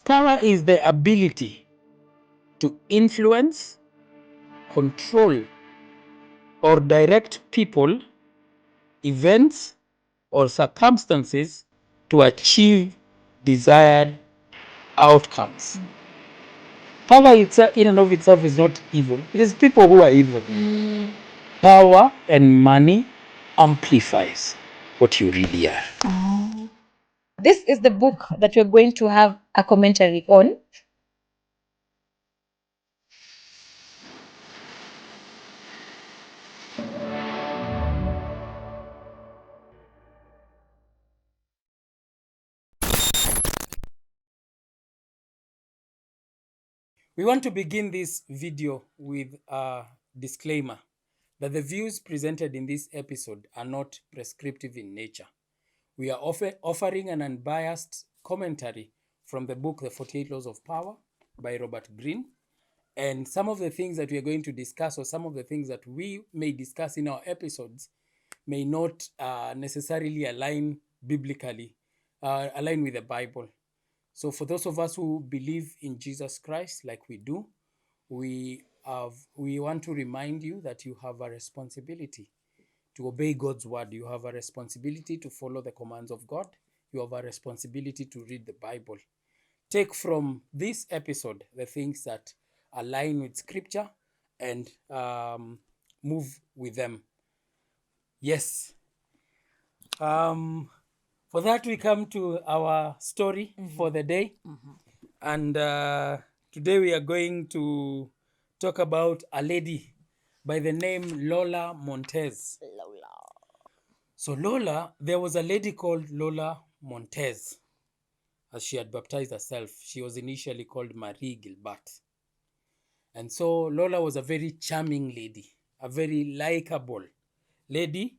Power is the ability to influence, control, or direct people, events, or circumstances to achieve desired outcomes. Power itself, in and of itself, is not evil. It is people who are evil. Power and money amplifies what you really are. This is the book that we're going to have a commentary on. We want to begin this video with a disclaimer that the views presented in this episode are not prescriptive in nature. We are offering an unbiased commentary from the book The 48 Laws of Power by Robert Greene. And some of the things that we are going to discuss, or some of the things that we may discuss in our episodes, may not necessarily align biblically, align with the Bible. So for those of us who believe in Jesus Christ like we do, we want to remind you that you have a responsibility to obey God's word. You have a responsibility to follow the commands of God. You have a responsibility to read the Bible. Take from this episode the things that align with Scripture and move with them. Yes. For that, we come to our story for the day. And today we are going to talk about a lady by the name Lola Montes. So Lola, there was a lady called Lola Montes, as she had baptized herself. She was initially called Marie Gilbert. And so Lola was a very charming lady, a very likable lady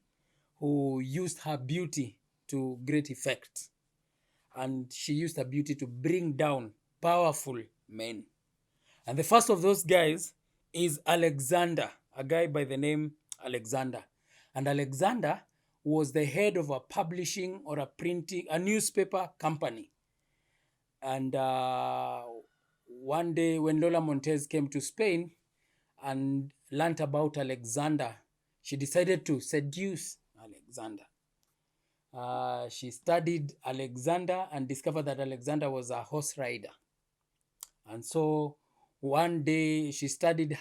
who used her beauty to great effect. And she used her beauty to bring down powerful men. And the first of those guys is Alexander, a guy by the name Alexander. And Alexander was the head of a publishing or a newspaper company. And one day when Lola Montes came to Spain and learnt about Alexander, she decided to seduce Alexander. She studied Alexander and discovered that Alexander was a horse rider. And so one day she studied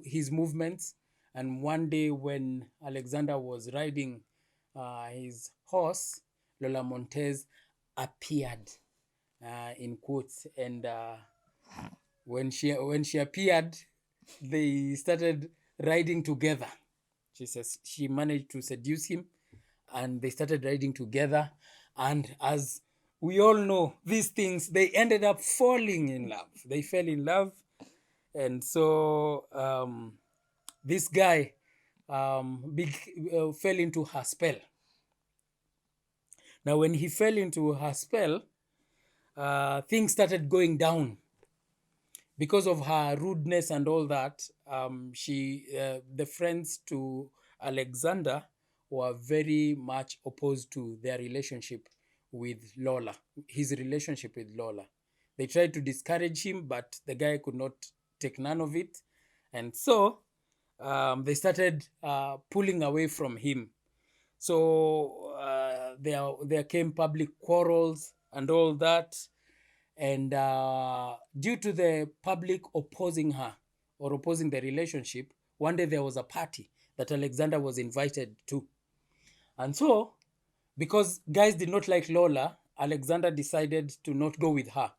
his movements. And one day when Alexander was riding his horse, Lola Montes appeared, in quotes. And when she appeared, they started riding together. She says she managed to seduce him, and they started riding together. And as we all know, these things, they ended up falling in love. They fell in love. And so this guy fell into her spell. Now, when he fell into her spell, things started going down. Because of her rudeness and all that, the friends to Alexander were very much opposed to their relationship with Lola, his relationship with Lola. They tried to discourage him, but the guy could not take none of it. And so they started pulling away from him. So there came public quarrels and all that. And due to the public opposing her or opposing the relationship, one day there was a party that Alexander was invited to. And so, because guys did not like Lola, Alexander decided to not go with her.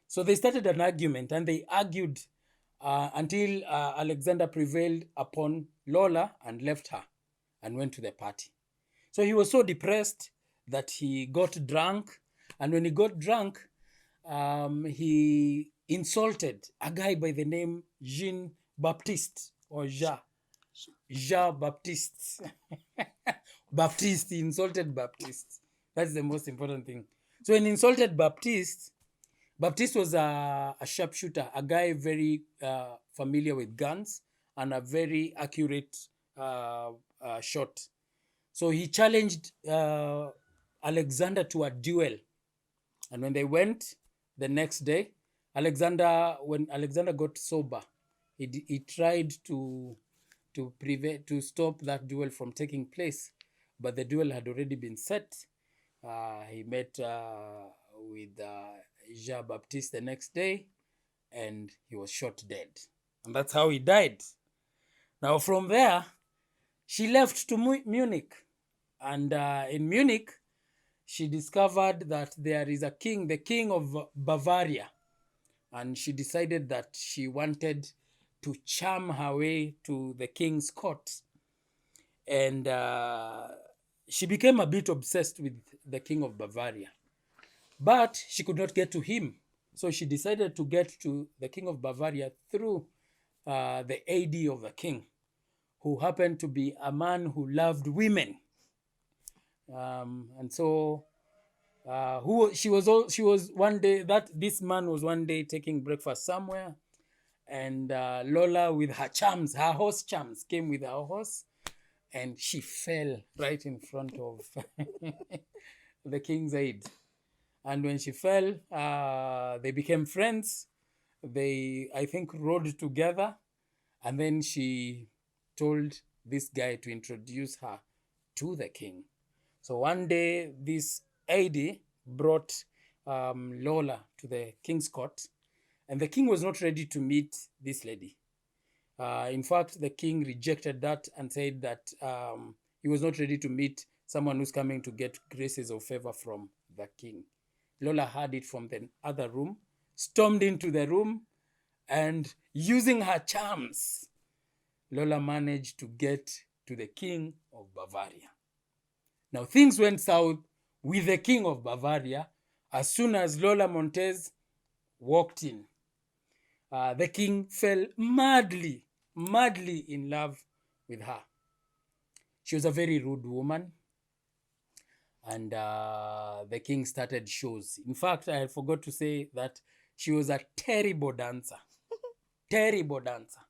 So they started an argument, and they argued until Alexander prevailed upon Lola and left her and went to the party. So he was so depressed that he got drunk. And when he got drunk, he insulted a guy by the name Jean Baptiste or Jean Baptiste. Baptiste, he insulted Baptiste. That's the most important thing. So when he insulted Baptiste, Baptiste was a sharpshooter, a guy very familiar with guns and a very accurate shot. So he challenged Alexander to a duel. And when they went, the next day, when Alexander got sober, he tried to stop that duel from taking place, but the duel had already been set. He met with Jean Baptiste the next day, and he was shot dead, and that's how he died. Now from there, she left to Munich, and in Munich, she discovered that there is a king, the king of Bavaria, and she decided that she wanted to charm her way to the king's court. And she became a bit obsessed with the king of Bavaria, but she could not get to him. So she decided to get to the king of Bavaria through the AD of the king, who happened to be a man who loved women. And so she was one day, that this man was one day taking breakfast somewhere, and Lola with her charms, her horse charms, came with her horse, and she fell right in front of the king's aide. And when she fell, they became friends. They, I think, rode together, and then she told this guy to introduce her to the king. So one day, this aide brought Lola to the king's court, and the king was not ready to meet this lady. In fact, the king rejected that and said that he was not ready to meet someone who's coming to get graces or favor from the king. Lola heard it from the other room, stormed into the room, and using her charms, Lola managed to get to the king of Bavaria. Now, things went south with the king of Bavaria as soon as Lola Montes walked in. The king fell madly in love with her. She was a very rude woman, and the king started shows. In fact, I forgot to say that she was a terrible dancer. Terrible dancer.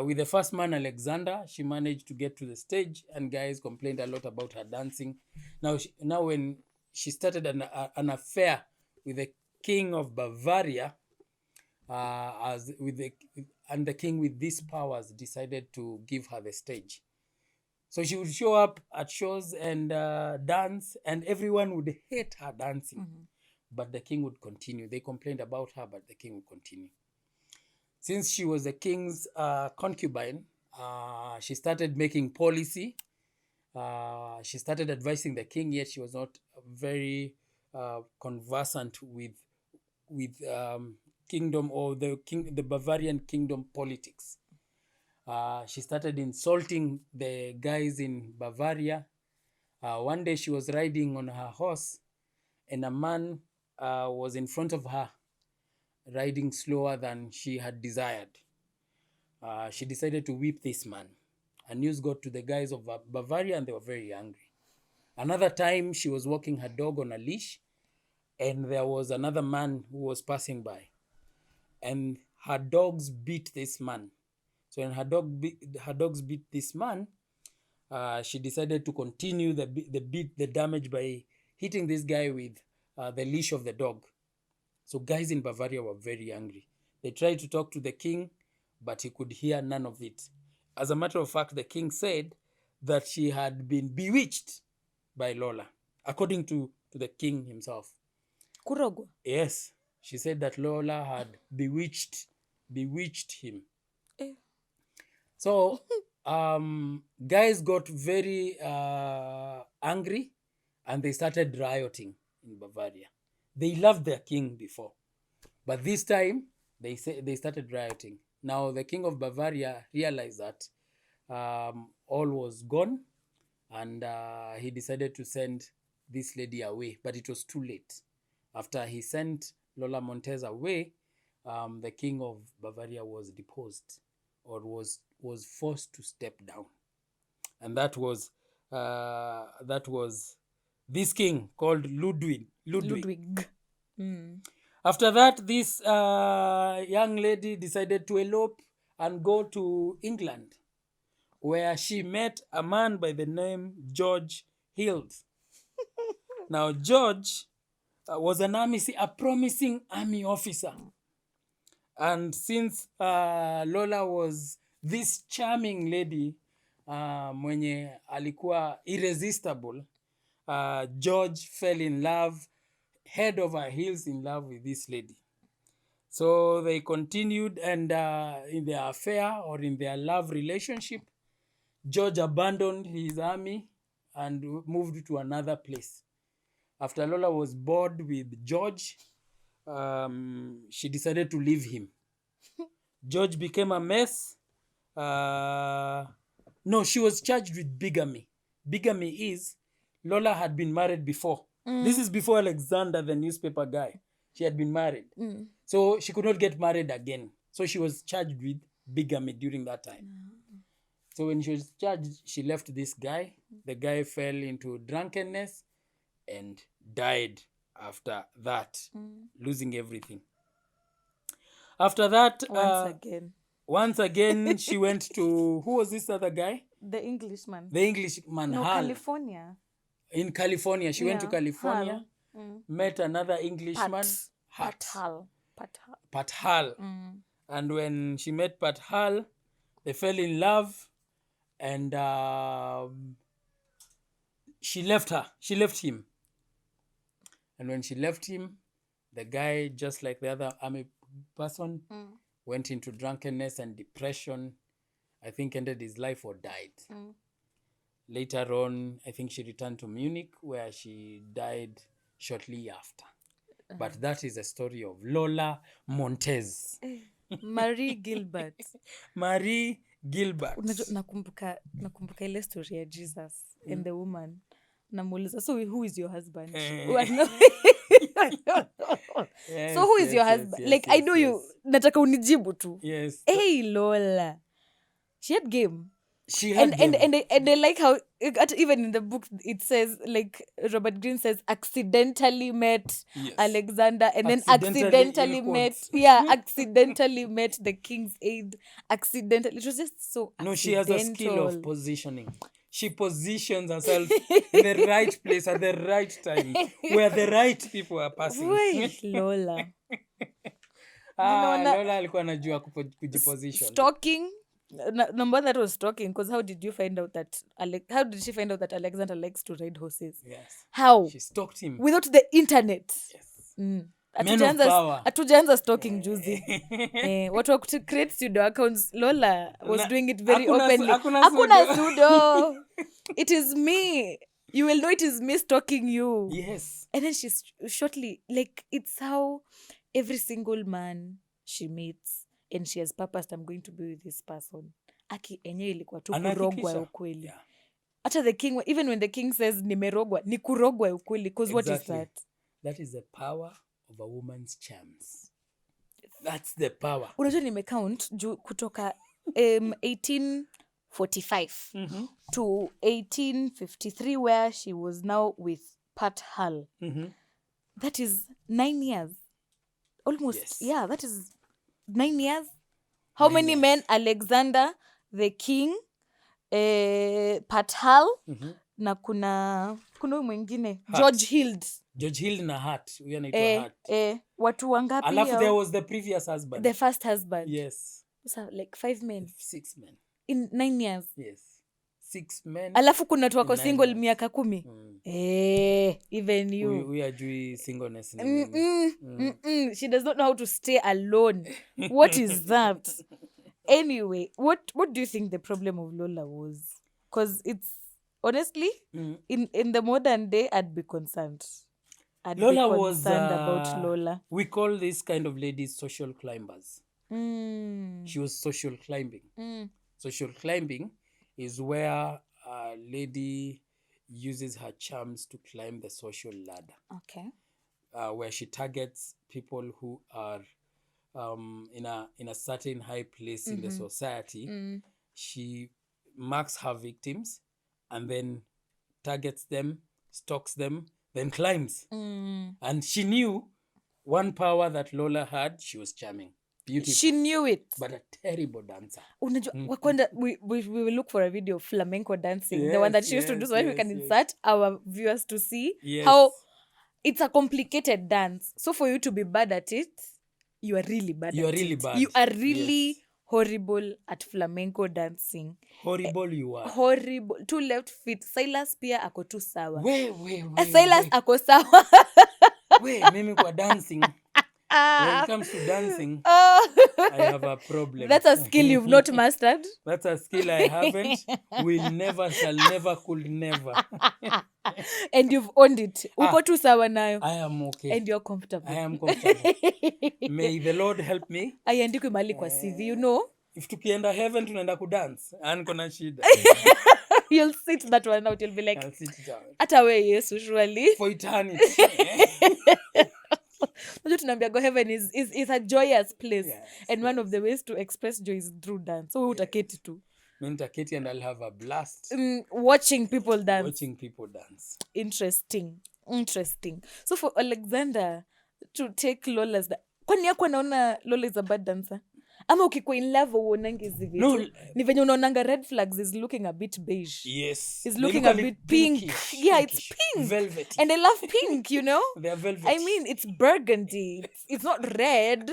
With the first man, Alexander, she managed to get to the stage, and guys complained a lot about her dancing. Now when she started an affair with the king of Bavaria, the king with these powers decided to give her the stage. So she would show up at shows and dance, and everyone would hate her dancing. But the king would continue. They complained about her, but the king would continue. Since she was the king's concubine, she started making policy. She started advising the king, yet she was not very conversant with kingdom or the Bavarian kingdom politics. She started insulting the guys in Bavaria. One day she was riding on her horse, and a man was in front of her, riding slower than she had desired. She decided to whip this man. And news got to the guys of Bavaria, and they were very angry. Another time, she was walking her dog on a leash, and there was another man who was passing by, and her dogs beat this man. So when her dogs beat this man, she decided to continue the damage by hitting this guy with the leash of the dog. So guys in Bavaria were very angry. They tried to talk to the king, but he could hear none of it. As a matter of fact, the king said that she had been bewitched by Lola, according to the king himself. Kurogwa. Yes, she said that Lola had bewitched him. So guys got very angry, and they started rioting in Bavaria. They loved their king before, but this time they started rioting. Now the king of Bavaria realized that all was gone, and he decided to send this lady away, but it was too late. After he sent Lola Montes away, the king of Bavaria was deposed, or was forced to step down, and that was this king called Ludwig. After that, this young lady decided to elope and go to England, where she met a man by the name George Hild. Now, George was a promising army officer. And since Lola was this charming lady mwenye alikuwa irresistible, George fell in love, head over heels in love with this lady. So they continued, and in their affair or in their love relationship, George abandoned his army and moved to another place. After Lola was bored with George, she decided to leave him. George became a mess. No, she was charged with bigamy. Bigamy is Lola had been married before. This is before Alexander, the newspaper guy. She had been married. So she could not get married again. So she was charged with bigamy during that time. So when she was charged, she left this guy. The guy fell into drunkenness and died after that, losing everything. After that, once again, she went to, who was this other guy? The Englishman. The Englishman, No, Hal. California. In California. She went to California, met another Englishman. Pat Hal. And when she met Pat Hal, they fell in love, and she left her. She left him. And when she left him, the guy, just like the other army person, went into drunkenness and depression. I think ended his life or died. Later on, I think she returned to Munich, where she died shortly after. But that is a story of Lola Montes. Marie Gilbert. Marie Gilbert. Nakumbuka ile story ya Jesus and the woman. Namuuliza, so who is your husband? Yes, so who is your husband? Yes, like, yes, I know you, nataka unijibu tu. Yes. Hey, Lola. She had game. She had and I like how even in the book it says, like, Robert Greene says, accidentally met Alexander, and then accidentally met accidentally met the king's aide. Accidentally, it was just so accidental. No, she has a skill of positioning. She positions herself in the right place at the right time, where the right people are passing. Wait, Lola. Lola alikuwa anajua kujiposition. Stalking. Number that was stalking, because how did you find out that how did she find out that Alexander likes to ride horses? Yes. How? She stalked him. Without the internet. Yes. Hatujaanza stalking juzi. Watu wa create pseudo accounts. Lola was doing it very openly. Hakuna pseudo. It is me. You will know it is me stalking you. Yes. And then she's shortly, like, it's how every single man she meets, and she has purposed, I'm going to be with this person. Aki enye ilikuwa tu kurogwa ukweli. Hata the king, even when the king says nimerogwa, ni kurogwa ukweli, because what is that? That is the power of a woman's charms. That's the power. Unajua nimecount kutoka 1845 to 1853, where she was now with Pat Hal. That is 9 years. Almost. Yes. Yeah, that is 9 years. How many men? Alexander, the king, Pat Hal, na kuna mwingine, George Hild. George Hild na Hart. Huyo anaitwa Hart. Watu wangapi? Alafu there was the previous husband. The first husband. Yes. So like 5 men. 6 men. In 9 years. Yes. 6 men. Alafu kuna watu wako single miaka 10. Even you. We are doing singleness. She does not know how to stay alone. What is that? Anyway, what do you think the problem of Lola was? Because it's honestly in the modern day, I'd be concerned. Lola was about Lola. We call this kind of ladies social climbers. She was social climbing. Social climbing is where a lady uses her charms to climb the social ladder. Okay. Where she targets people who are in a certain high place in the society. She marks her victims and then targets them, stalks them, then climbs. And she knew one power that Lola had. She was charming, beautiful. She knew it. But a terrible dancer. We will look for a video of flamenco dancing. The one that she used to do, so we can insert our viewers to see how it's a complicated dance. So for you to be bad at it, you are really bad You are at really it. bad. You are really Yes. horrible at flamenco dancing. Horrible you are. Horrible. 2 left feet. Silas pia ako tu sawa. We. Silas ako sawa. Mimi kwa dancing. When it comes to dancing, Oh. I have a problem. That's a skill you've not mastered. That's a skill I haven't. Will never, shall never, could never. And you've owned it. Uko tu sawa nayo. I am okay. And you're comfortable. I am comfortable. May the Lord help me. Aiandikwi mali kwa CV, you know. If tukienda heaven tunaenda kudance. Kona shida. You'll sit that one out. You'll be like, I'll sit it out. hata we Yesu surely. For eternity. Unajua tunaambiago heaven is a joyous place. Yes, and one of the ways to express joy is through dance. So we utaketi tu. Nitaketi and I'll have a blast. Watching people dance. Watching people dance. Interesting. So for Alexander to take Lola's kwani yako anaona Lola is a bad dancer? Ama ukikuwa in love uonange hizi vitu. No. Ni venye unaonanga red flags is looking a bit beige. Yes. It's looking a bit pink. Pinkish, Yeah, it's pinkish, pink. velvety. And I love pink, you know? They are velvet. I mean, it's burgundy. It's not red.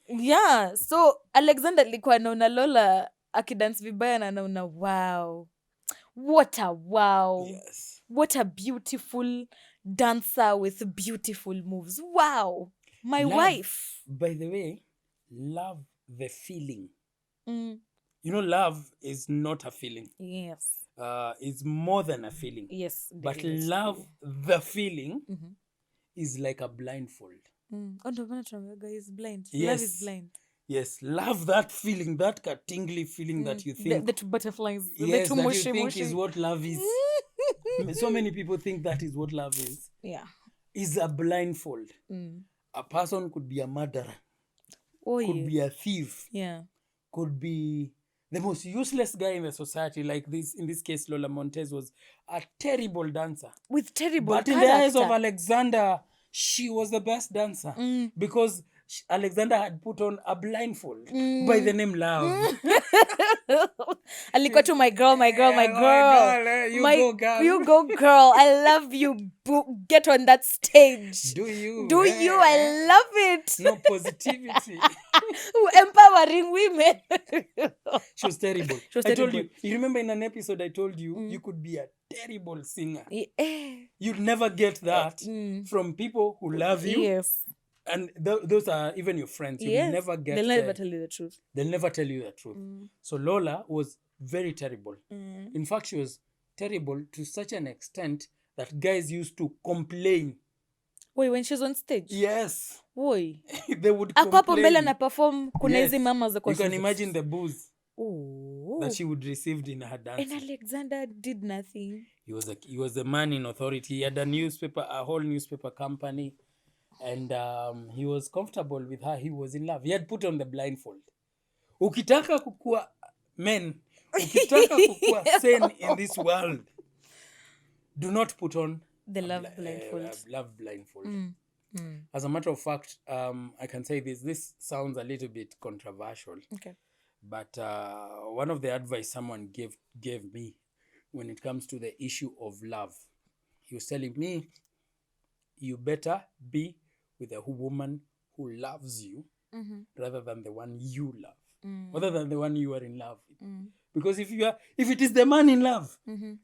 Yeah. So Alexander alikuwa anaona Lola akidance vibaya na anaona wow. What a beautiful dancer with beautiful moves. Wow. My wife. By the way, love the feeling. Mm. You know, love is not a feeling. Yes. It's more than a feeling. Yes. But love the feeling is like a blindfold. Oh, no, guy is blind. Yes. Love is blind. Yes, love that feeling, that tingly feeling that you think. The two butterflies. Yes, the two that mushy, you think mushy. is what love is. So many people think that is what love is. Yeah. Is a blindfold. A person could be a murderer. Oh, could be a thief. Yeah. Could be the most useless guy in the society. Like this, in this case, Lola Montes was a terrible dancer. With terrible But character. in the eyes of Alexander, she was the best dancer. Because Alexander had put on a blindfold by the name Love. Alikuwa tu my girl. You go, girl. You go, girl. I love you. Get on that stage. Do you? I love it. No positivity. Empowering women. She was terrible. I told you. You remember in an episode I told you, you could be a terrible singer. You'd never get that from people who love you. Yes. And those are even your friends. You'll never get. They'll never tell you the truth. They'll never tell you the truth. So Lola was very terrible. In fact, she was terrible to such an extent that guys used to complain. Wait, when she's on stage? Yes. Woi. They would Ako hapo mbele complain. na perform kuna hizi mama za You can imagine the booze Oh. that she would receive in her dance. And Alexander did nothing. He was a man in authority. He had a whole newspaper company. And he was comfortable with her. He was in love. He had put on the blindfold. Ukitaka kukua ukitaka kukua sane in this world, do not put on the love blindfold. Love blindfold. As a matter of fact, I can say this. This sounds a little bit controversial. Okay. But one of the advice someone gave me when it comes to the issue of love, he was telling me, you better be with a woman who loves you rather than the one you love, rather than the one you are in love with. Because if it is the man in love,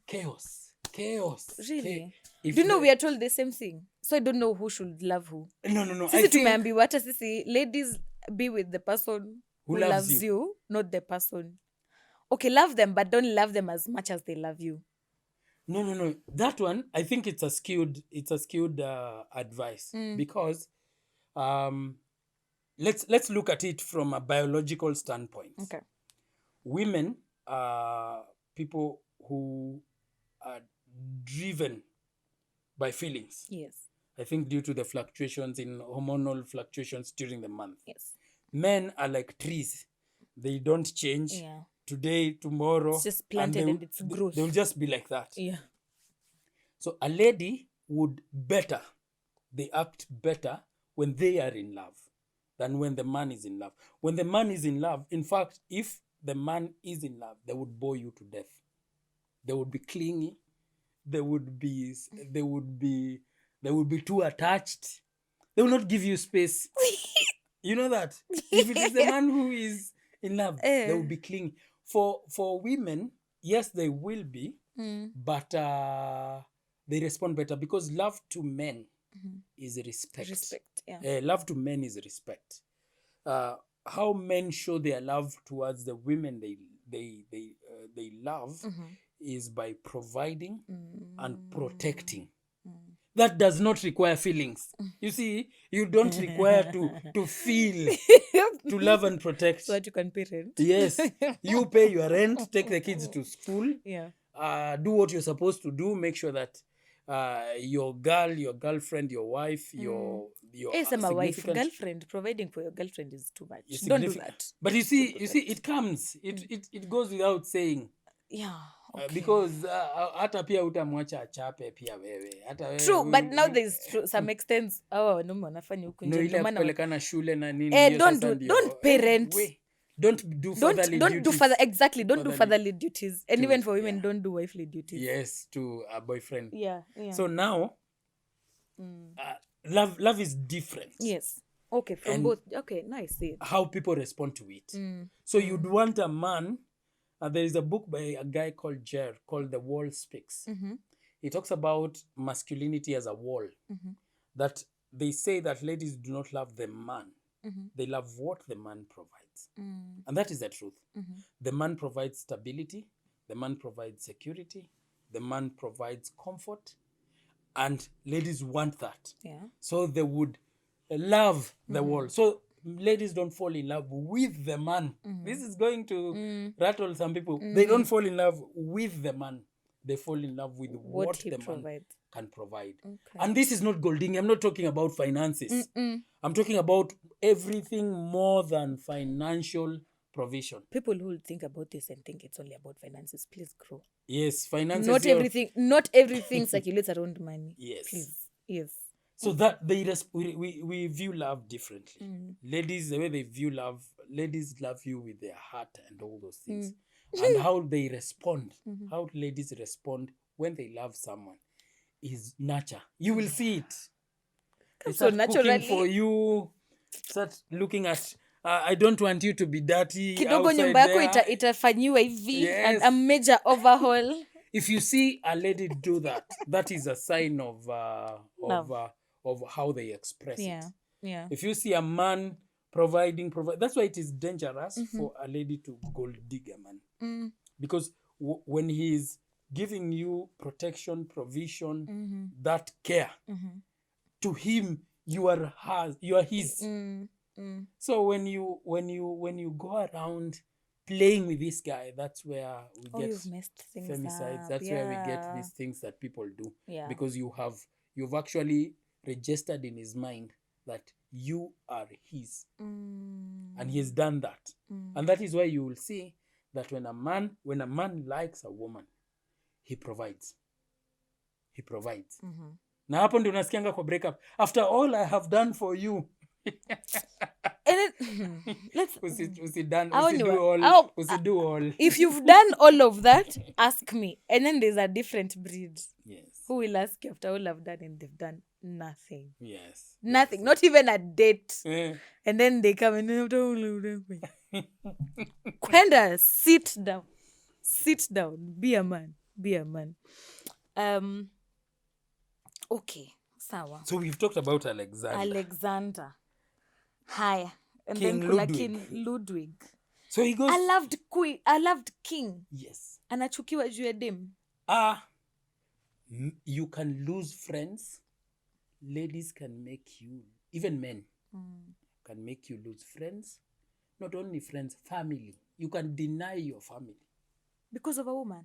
chaos. Really? Do you know we are told the same thing? So I don't know who should love who. No. Sisi tumeambiwa hata sisi ladies be with the person who loves you, not the person. Okay, love them, but don't love them as much as they love you. No. That one, I think it's a skewed advice because let's look at it from a biological standpoint. Okay. Women are people who are driven by feelings. Yes. I think due to the fluctuations in hormonal fluctuations during the month. Yes. Men are like trees. They don't change. Yeah. Today, tomorrow. It's just planted and it's growth. They'll just be like that. Yeah. So a lady they act better when they are in love than when the man is in love. When the man is in love, in fact, if the man is in love, they would bore you to death. They would be clingy. They would be They will be too attached. They will not give you space. You know that? If it is the man who is in love, they will be clingy. For women, yes, they will be, but they respond better because love to men is respect. Respect, yeah. Love to men is respect. How men show their love towards the women they love is by providing and protecting. That does not require feelings. You see, you don't require to feel to love and protect. So that you can parent. Yes, you pay your rent, take the kids to school, Yeah. do what you're supposed to do, make sure that your girlfriend, your wife, your Yes, I'm a wife. significant- Girlfriend. Providing for your girlfriend is too much. your Don't do significant- that. But you see, it comes. It goes without saying. Yeah. Okay. Because hata pia utamwacha achape pia wewe. Hata wewe, True, but now there's some extents. Wanaume wanafanya huku nje. no, ile Ndio ya maana kupelekana shule na nini. Ndio don't sasa do- ndio- don't parent. Don't do fatherly don't do duties. father exactly. Don't do Fatherly- fatherly duties. And to- even for women, yeah. don't do wifely duties. Yes, to a boyfriend. Yeah. So now, love is different. Yes. Okay, from And- both. Okay, nice. See it. How people respond to it. So you'd want a man. There is a book by a guy called Jer called The Wall Speaks. He talks about masculinity as a wall. That they say that ladies do not love the man. They love what the man provides. And that is the truth. The man provides stability. The man provides security. The man provides comfort. And ladies want that. Yeah. So they would love the wall. So ladies don't fall in love with the man. This is going to rattle some people. They don't fall in love with the man. They fall in love with what he the man provides. can provide. Okay. And this is not golding. I'm not talking about finances. I'm talking about everything more than financial provision. People who think about this and think it's only about finances, please grow. Yes, finances. Not everything circulates around money. Yes. Please. Yes. So that we view love differently. Ladies, the way they view love, ladies love you with their heart and all those things. And how they respond, how ladies respond when they love someone is nurture. You will see it. They So start naturally- cooking for you, start looking at, I don't want you to be dirty. Kidogo outside nyumba yako there. itafanyiwa hivi Yes. and a major overhaul. If you see a lady do that, that is a sign of how they express Yeah. it. Yeah. If you see a man providing, that's why it is dangerous for a lady to gold dig a man. Because when he is giving you protection, provision, that care, to him you are his. So when you go around playing with this guy, that's where we get You've messed things femicides. up. That's where we get Yeah. these things that people do. Yeah. Because you've actually registered in his mind that you are his. And he has done that. And that is why you will see that when a man likes a woman, he provides. He provides. Na hapo ndio unasikianga kwa breakup. After all I have done for you. And let's Usido all. if you've done all of that, ask me. And then there's a different breed Yes. who will ask you after all I've done and they've done nothing. Yes. Nothing. Not even a date. Eh. And then they come and after all I've done. Kwenda, sit down. Sit down. Be a man. Be a man. Okay. Sawa. So we've talked about Alexander. Haya. And King then kuna Ludwig. King Ludwig. So he goes. I loved queen. I loved king. Yes. Anachukiwa juu ya dem. You can lose friends. Ladies can make you, even men, can make you lose friends. Not only friends, family. You can deny your family. Because of a woman.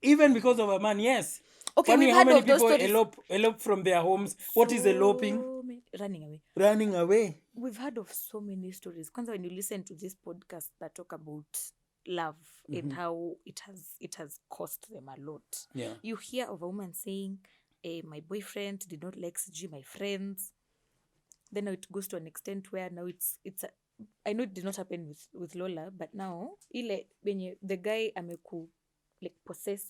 Even because of a man, yes. Okay, Funny we've how heard many of those people stories. elope from their homes. What is eloping? Running away. Running away. We've heard of so many stories. Kwanza when you listen to this podcast that talk about love and how it has cost them a lot. Yeah. You hear of a woman saying, my boyfriend did not like CG, my friends. Then now it goes to an extent where now it's I know it did not happen with Lola, but now ile benye the guy ameku like possess.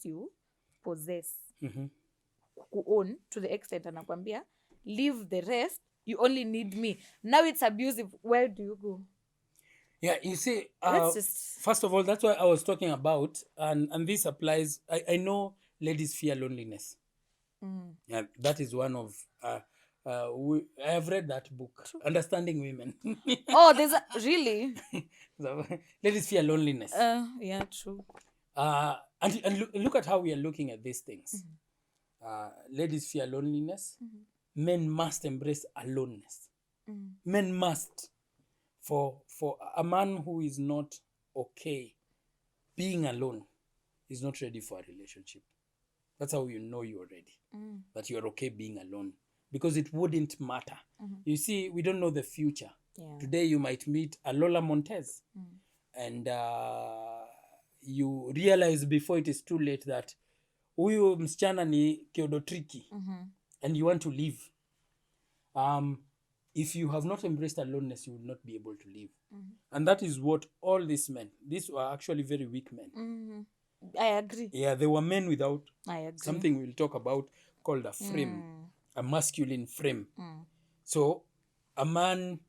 kuown to the extent anakwambia leave the rest, you only need me. Now it's abusive. Where do you go? Yeah, you see, Let's just first of all, that's what I was talking about, and this applies. I know ladies fear loneliness. Yeah, that is one of I have read that book, Understanding Women. oh, there's a really So, ladies fear loneliness. yeah, true. And look at how we are looking at these things. Ladies fear loneliness. Men must embrace aloneness. Men must. For a man who is not okay being alone is not ready for a relationship. That's how you know you're ready. That you're okay being alone. Because it wouldn't matter. You see, we don't know the future. Yeah. Today you might meet a Lola Montes. And you realize before it is too late that huyu msichana ni kiodotriki. And you want to leave. If you have not embraced aloneness, you will not be able to live. And that is what all these men, these were actually very weak men. I agree. Yeah, they were men without I agree. something we'll talk about called a frame, a masculine frame. So a man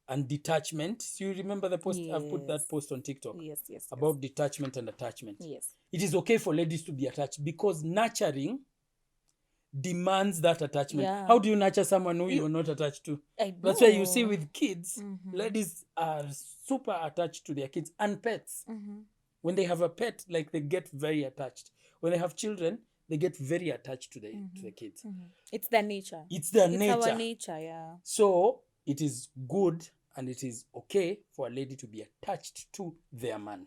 and detachment. You remember the post? I've put that post on TikTok. Yes. About detachment and attachment. Yes. It is okay for ladies to be attached because nurturing demands that attachment. Yeah. How do you nurture someone who you're not attached to? That's why you see with kids, ladies are super attached to their kids and pets. When they have a pet, like they get very attached. When they have children, they get very attached to the kids. It's their nature. It's their nature. It's our nature, yeah. So it is good and it is okay for a lady to be attached to their man.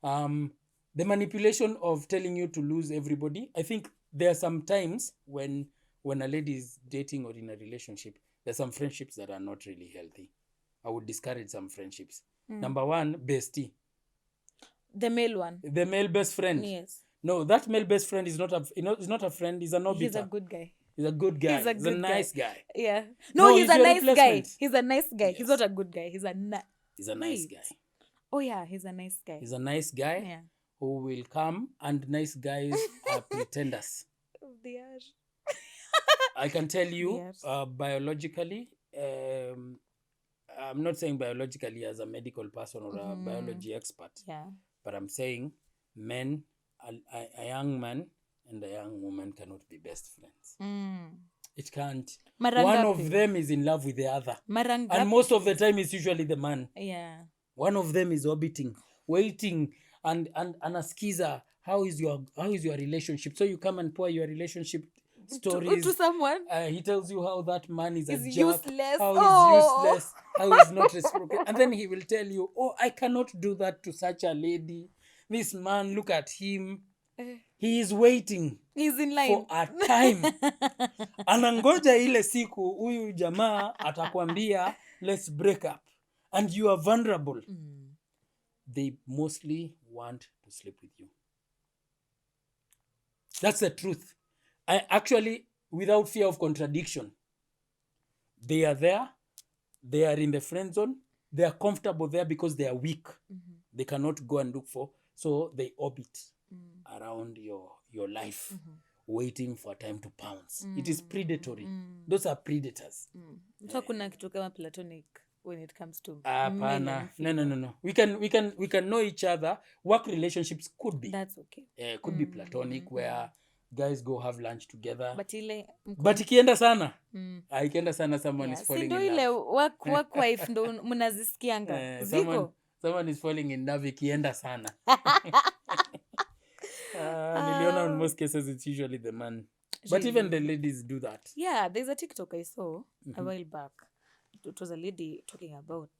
The manipulation of telling you to lose everybody, I think there are some times when a lady is dating or in a relationship, there's some friendships that are not really healthy. I would discourage some friendships. Number one, bestie. The male one. The male best friend. Yes. No, that male best friend is not a friend. He's an obiter. He's a good guy. He's a good guy. He's a He's a nice guy. Yeah. No, he's a your nice guy. replacement. He's a nice guy. Yes. He's not a good guy. He's a nice guy. Oh yeah, he's a nice guy. He's a nice guy. Yeah. Who will come, and nice guys are pretenders. They are. I can tell you, Yes. biologically, I'm not saying biologically as a medical person or a biology expert, Yeah. but I'm saying men, a young man and a young woman cannot be best friends. It can't. Mara One ngapi? of them is in love with the other. Maranga. And most of the time it's usually the man. Yeah. One of them is orbiting, waiting, and anaskiza, how is your relationship? So you come and pour your relationship stories to someone. He tells you how that man is a He's jerk, useless. how Oh. he's useless, how he's not reciprocal, and then he will tell you, oh, I cannot do that to such a lady. This man, look at him, he is waiting He's in line. for a time. Anangoja ile siku huyu jamaa atakwambia let's break up, and you are vulnerable. They mostly want to sleep with you. That's the truth. I actually, without fear of contradiction, they are there, they are in the friend zone, they are comfortable there because they are weak. They cannot go and look for, so they orbit around your life, waiting for time to pounce. It is predatory. Those are predators. So kuna kitu kama platonic when it comes to Apana. No. We can know each other. Work relationships could be. That's okay. Could be platonic where guys go have lunch together. But ile But ikienda sana. Ikienda sana, someone is falling ndo in ile love. work wife ndo mnazisikianga. Someone is falling in love ikienda sana. Niliona in most cases it's usually the man. But even the ladies do that. Yeah, there's a TikTok I saw a while back. It was a lady talking about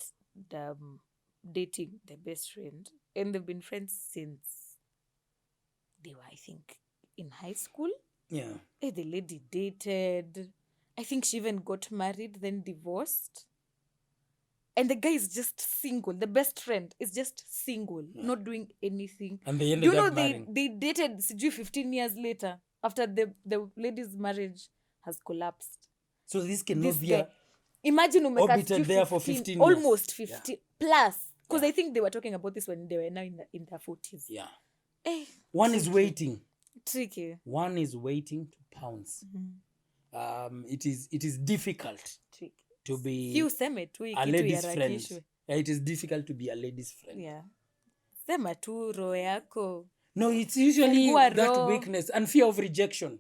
dating the best friend, and they've been friends since they were, I think, in high school. Yeah. The lady dated. I think she even got married, then divorced. And the guy is just single. The best friend is just single, not doing anything. And they ended up they marrying. they dated 15 years later after the lady's marriage has collapsed. So this cannot This be guy, imagine umeka orbited there for 15 years. almost 15 plus. Because I think they were talking about this when they were now in their 40s. Yeah. Eh, One is waiting. Tricky. One is waiting to pounce. It is difficult Tricky. to be Si useme tu a kitu lady's friend. iharakishwe. Yeah, it is difficult to be a lady's friend. Yeah. Sema tu roho yako. No, it's usually Fungua that roho. weakness and fear of rejection.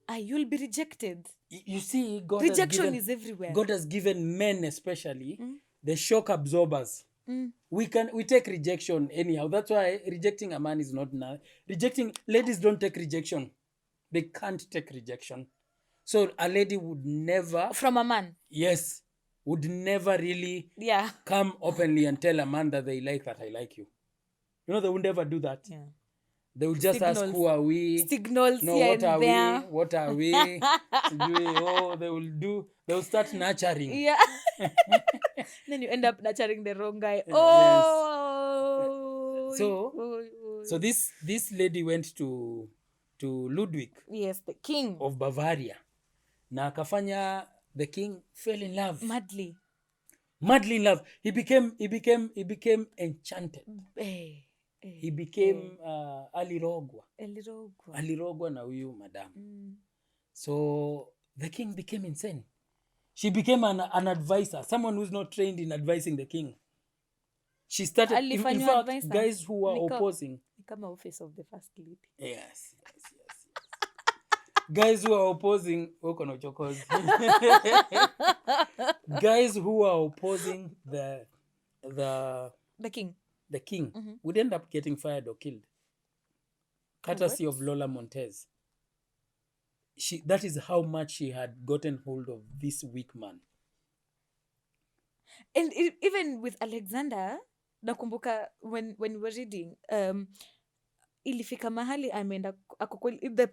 You'll be rejected. You see, Rejection is everywhere. God has given men especially the shock absorbers. We take rejection anyhow. That's why rejecting a man is not now. Ladies don't take rejection. They can't take rejection. So a lady would never, From a man. yes, would never really Yeah. come openly and tell a man that they like that I like you. You know, they would never do that. Yeah. They would just ask, who are we? Signals No, here what are and there. we? What are we? They will start nurturing. Yeah. Then you end up nurturing the wrong guy. Oh. So this lady went to Ludwig. Yes, the king. Of Bavaria. Na akafanya the king fell in love. Madly in love. He became enchanted. He became alirogwa na huyu madam. So the king became insane. She became an advisor, someone who's not trained in advising the king. She started, in fact, advisor. Guys who were opposing. Become office of the first lady. Yes. Guys who are opposing, guys who are opposing the king would end up getting fired or killed. Courtesy of Lola Montes. That is how much she had gotten hold of this weak man. And even with Alexander, nakumbuka when we were reading, ilifika mahali ameenda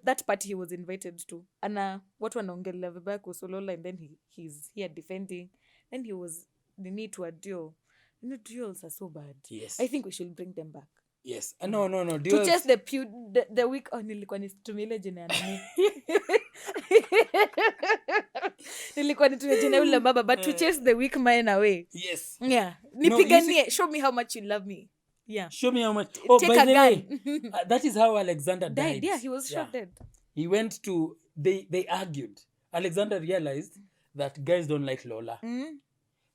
that party he was invited to. Ana watu wanaongelea vibaya kuhusu Lola, and then he's here defending. Then he was the need to a duel. You know, duels are so bad. Yes. I think we should bring them back. Yes. No. To chase the weak. Nilikuwa nitumile jina ya nani. Nilikuwa nitumile jina yule baba, but to chase the weak man away. Yes. Yeah. Nipiganie. Show me how much you love me. Yeah. Show me how much. Take a gun. That is how Alexander died. Yeah, he was shot dead. He went to. They argued. Alexander realized that guys don't like Lola.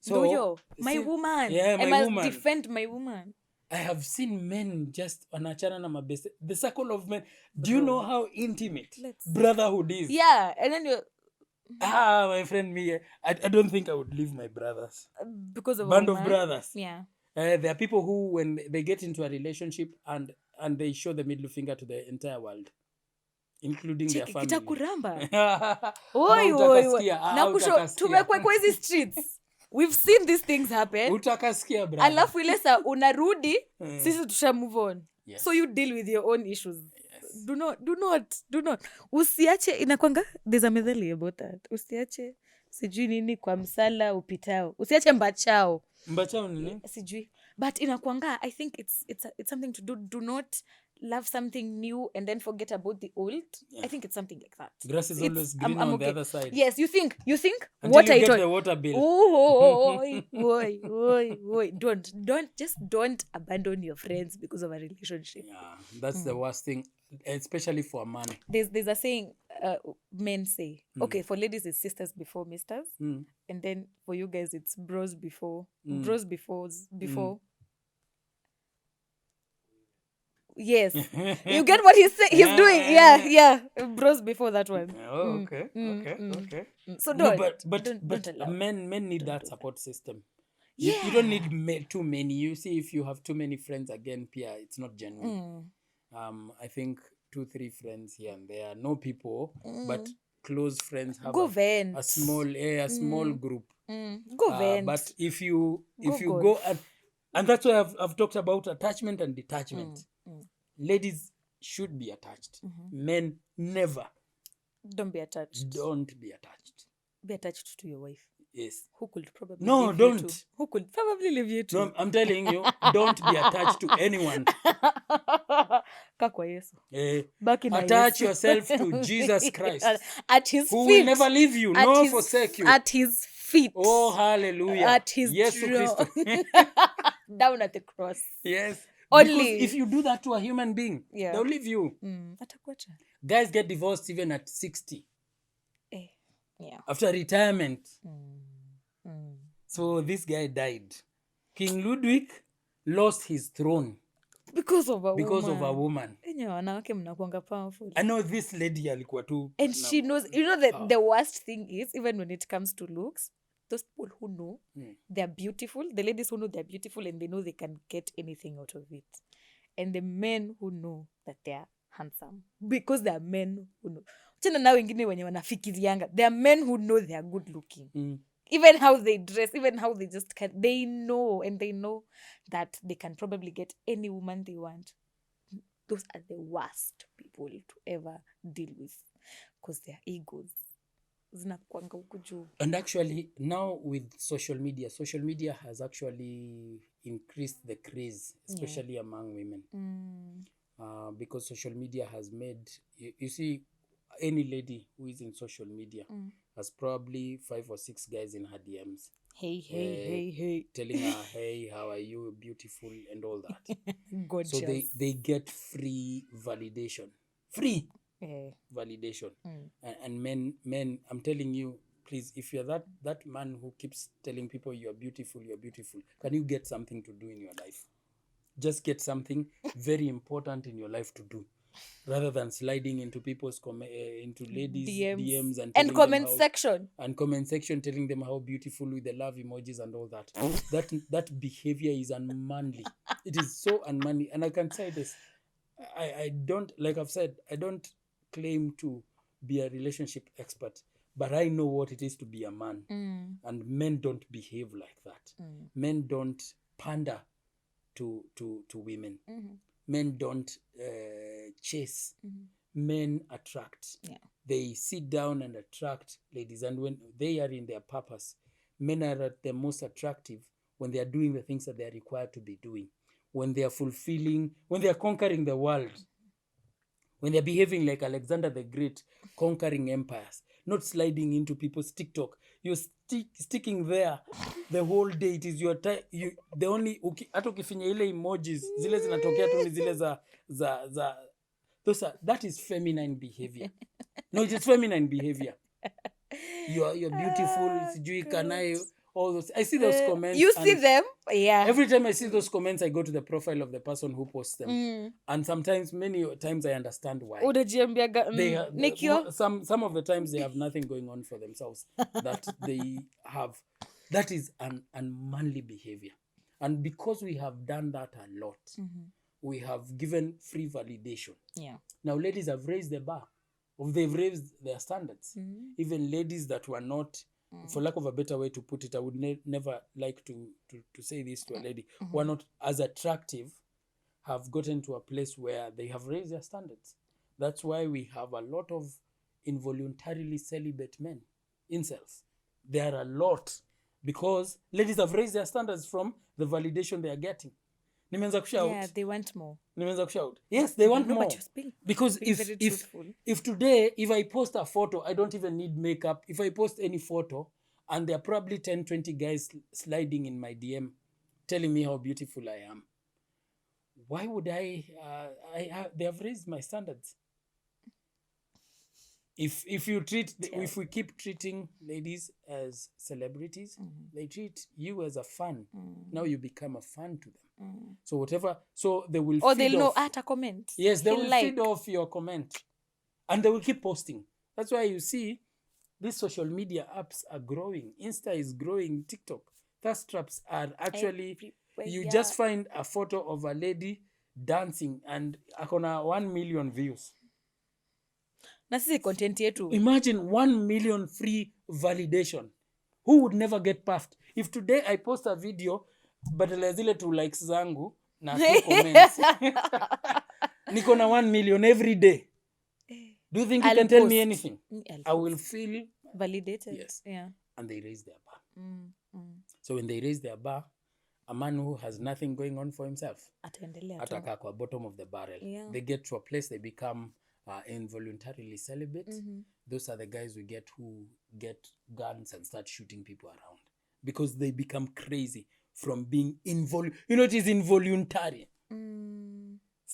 So my woman. Yeah, my I woman. must defend my woman. I have seen men just wanachana na mabese. The circle of men. Do you know how intimate brotherhood is? Yeah, and then you. My friend, me. I don't think I would leave my brothers. Because of band of brothers. Yeah. There are people who, when they get into a relationship and they show the middle finger to the entire world, including their family. Kitakuramba. Oi. Nakusho tumekwa kwa hizi streets. We've seen these things happen. Utakasikia brother. Alafu ile saa unarudi, sisi tusha move on. Yes. So you deal with your own issues. Yes. Do not. Usiache inakwanga, there's a methali about that. Usiache sijui nini kwa msala upitao. Usiache mbachao. Mbachao nini? Sijui. But inakwanga, I think it's something to do. Do not love something new and then forget about the old. Yeah. I think it's something like that. Grass is always green on the other side. Yes, you think until water you get the water bill. Don't abandon your friends because of a relationship. Yeah, that's the worst thing, especially for a man. There's a saying men say, okay, for ladies it's sisters before misters, and then for you guys it's bros before before. Yes. You get what he's doing. Yeah. Bros before that one. Oh, okay. So don't. No, but allow. Men need that support system. You don't need too many. You see, if you have too many friends, again, Pia, it's not genuine. I think 2-3 friends here and there. No people, but close friends have a small group. Go vent. But if you go and that's why I've talked about attachment and detachment. Ladies should be attached. Men never. Don't be attached. Don't be attached. Be attached to your wife. Yes. Who could probably don't. You too. Who could probably leave you too. No, I'm telling you, don't be attached to anyone. Kakwa Yesu. Attach yourself to Jesus Christ. At his feet. Who will never leave you, nor forsake you. At his feet. Oh, hallelujah. At his Yesu Christ. Down at the cross. Yes. Because Only. if you do that to a human being, Yeah. they'll leave you. Atakuacha. Guys get divorced even at 60 Yeah. after retirement. So this guy died. King Ludwig lost his throne Because of a because woman. of a woman. Enye wanawake mnakuanga powerful. I know this lady alikuwa tu And she knows, you know, the worst thing is, even when it comes to looks, those people who know they're beautiful, the ladies who know they're beautiful and they know they can get anything out of it. And the men who know that they're handsome. Because there are men who know. Chana na wengine wenye wanafikirianga. There are men who know they are good looking. Even how they dress, even how they just can, they know, and they know that they can probably get any woman they want. Those are the worst people to ever deal with because their egos zinakuanga huku juu. And actually, now with social media has actually increased the craze, especially among women. Because social media has made, you see, any lady who is in social media has probably 5 or 6 guys in her DMs. Hey. Telling her, hey, how are you, beautiful, and all that. Gorgeous. So they get free validation. Free validation. And men, I'm telling you, please, if you're that man who keeps telling people you're beautiful, can you get something to do in your life? Just get something very important in your life to do, rather than sliding into people's into ladies' DMs and comment section telling them how beautiful with the love emojis and all that. that behavior is unmanly. It is so unmanly. And I can say this, I don't, like I've said, I don't claim to be a relationship expert, but I know what it is to be a man. And men don't behave like that. Men don't pander to women. Men don't chase. Men attract. They sit down and attract ladies, and when they are in their purpose, men are at their most attractive when they are doing the things that they are required to be doing, when they are fulfilling, when they are conquering the world, when they're behaving like Alexander the Great, conquering empires, not sliding into people's TikTok. You're sticking there the whole day. It is your time. The only, hata ukifinya ile emojis zile zinatokea tu ni zile za that is feminine behavior. No, it is feminine behavior. You're beautiful, sijui kanayo, all those. I see those comments. You see them? Yeah. Every time I see those comments, I go to the profile of the person who posts them. And sometimes, many times, I understand why. Some of the times they have nothing going on for themselves that they have. That is an unmanly behavior. And because we have done that a lot, we have given free validation. Yeah. Now ladies have raised the bar. They've raised their standards. Even ladies that were not, for lack of a better way to put it, I would never like to say this to a lady, who are not as attractive, have gotten to a place where they have raised their standards. That's why we have a lot of involuntarily celibate men, incels. There are a lot, because ladies have raised their standards from the validation they are getting. Nimeanza kushout. Yeah, they want more. Nimeanza kushout. Yes, they want more. Because if today, if I post a photo, I don't even need makeup. If I post any photo, and there are probably 10, 20 guys sliding in my DM telling me how beautiful I am, why would they have raised my standards. If we keep treating ladies as celebrities, they treat you as a fan. Now you become a fan to them. So whatever, so they will. Or they'll know at a comment. Yes, they will feed off your comment, and they will keep posting. That's why you see these social media apps are growing. Insta is growing. TikTok, thirst traps are actually. You just find a photo of a lady dancing and akona 1 million views. Na sisi content yetu. Imagine 1 million free validation. Who would never get puffed? If today I post a video, badala ya zile 2 likes zangu na 2 comments, niko na 1 million every day. Do you think you can tell me anything? I will feel validated. Yes. Yeah. And they raise their bar. So when they raise their bar, a man who has nothing going on for himself, atakaa kwa bottom of the barrel. Yeah. They get to a place, they become involuntarily celibate. Those are the guys we get who get guns and start shooting people around because they become crazy from being it is involuntary.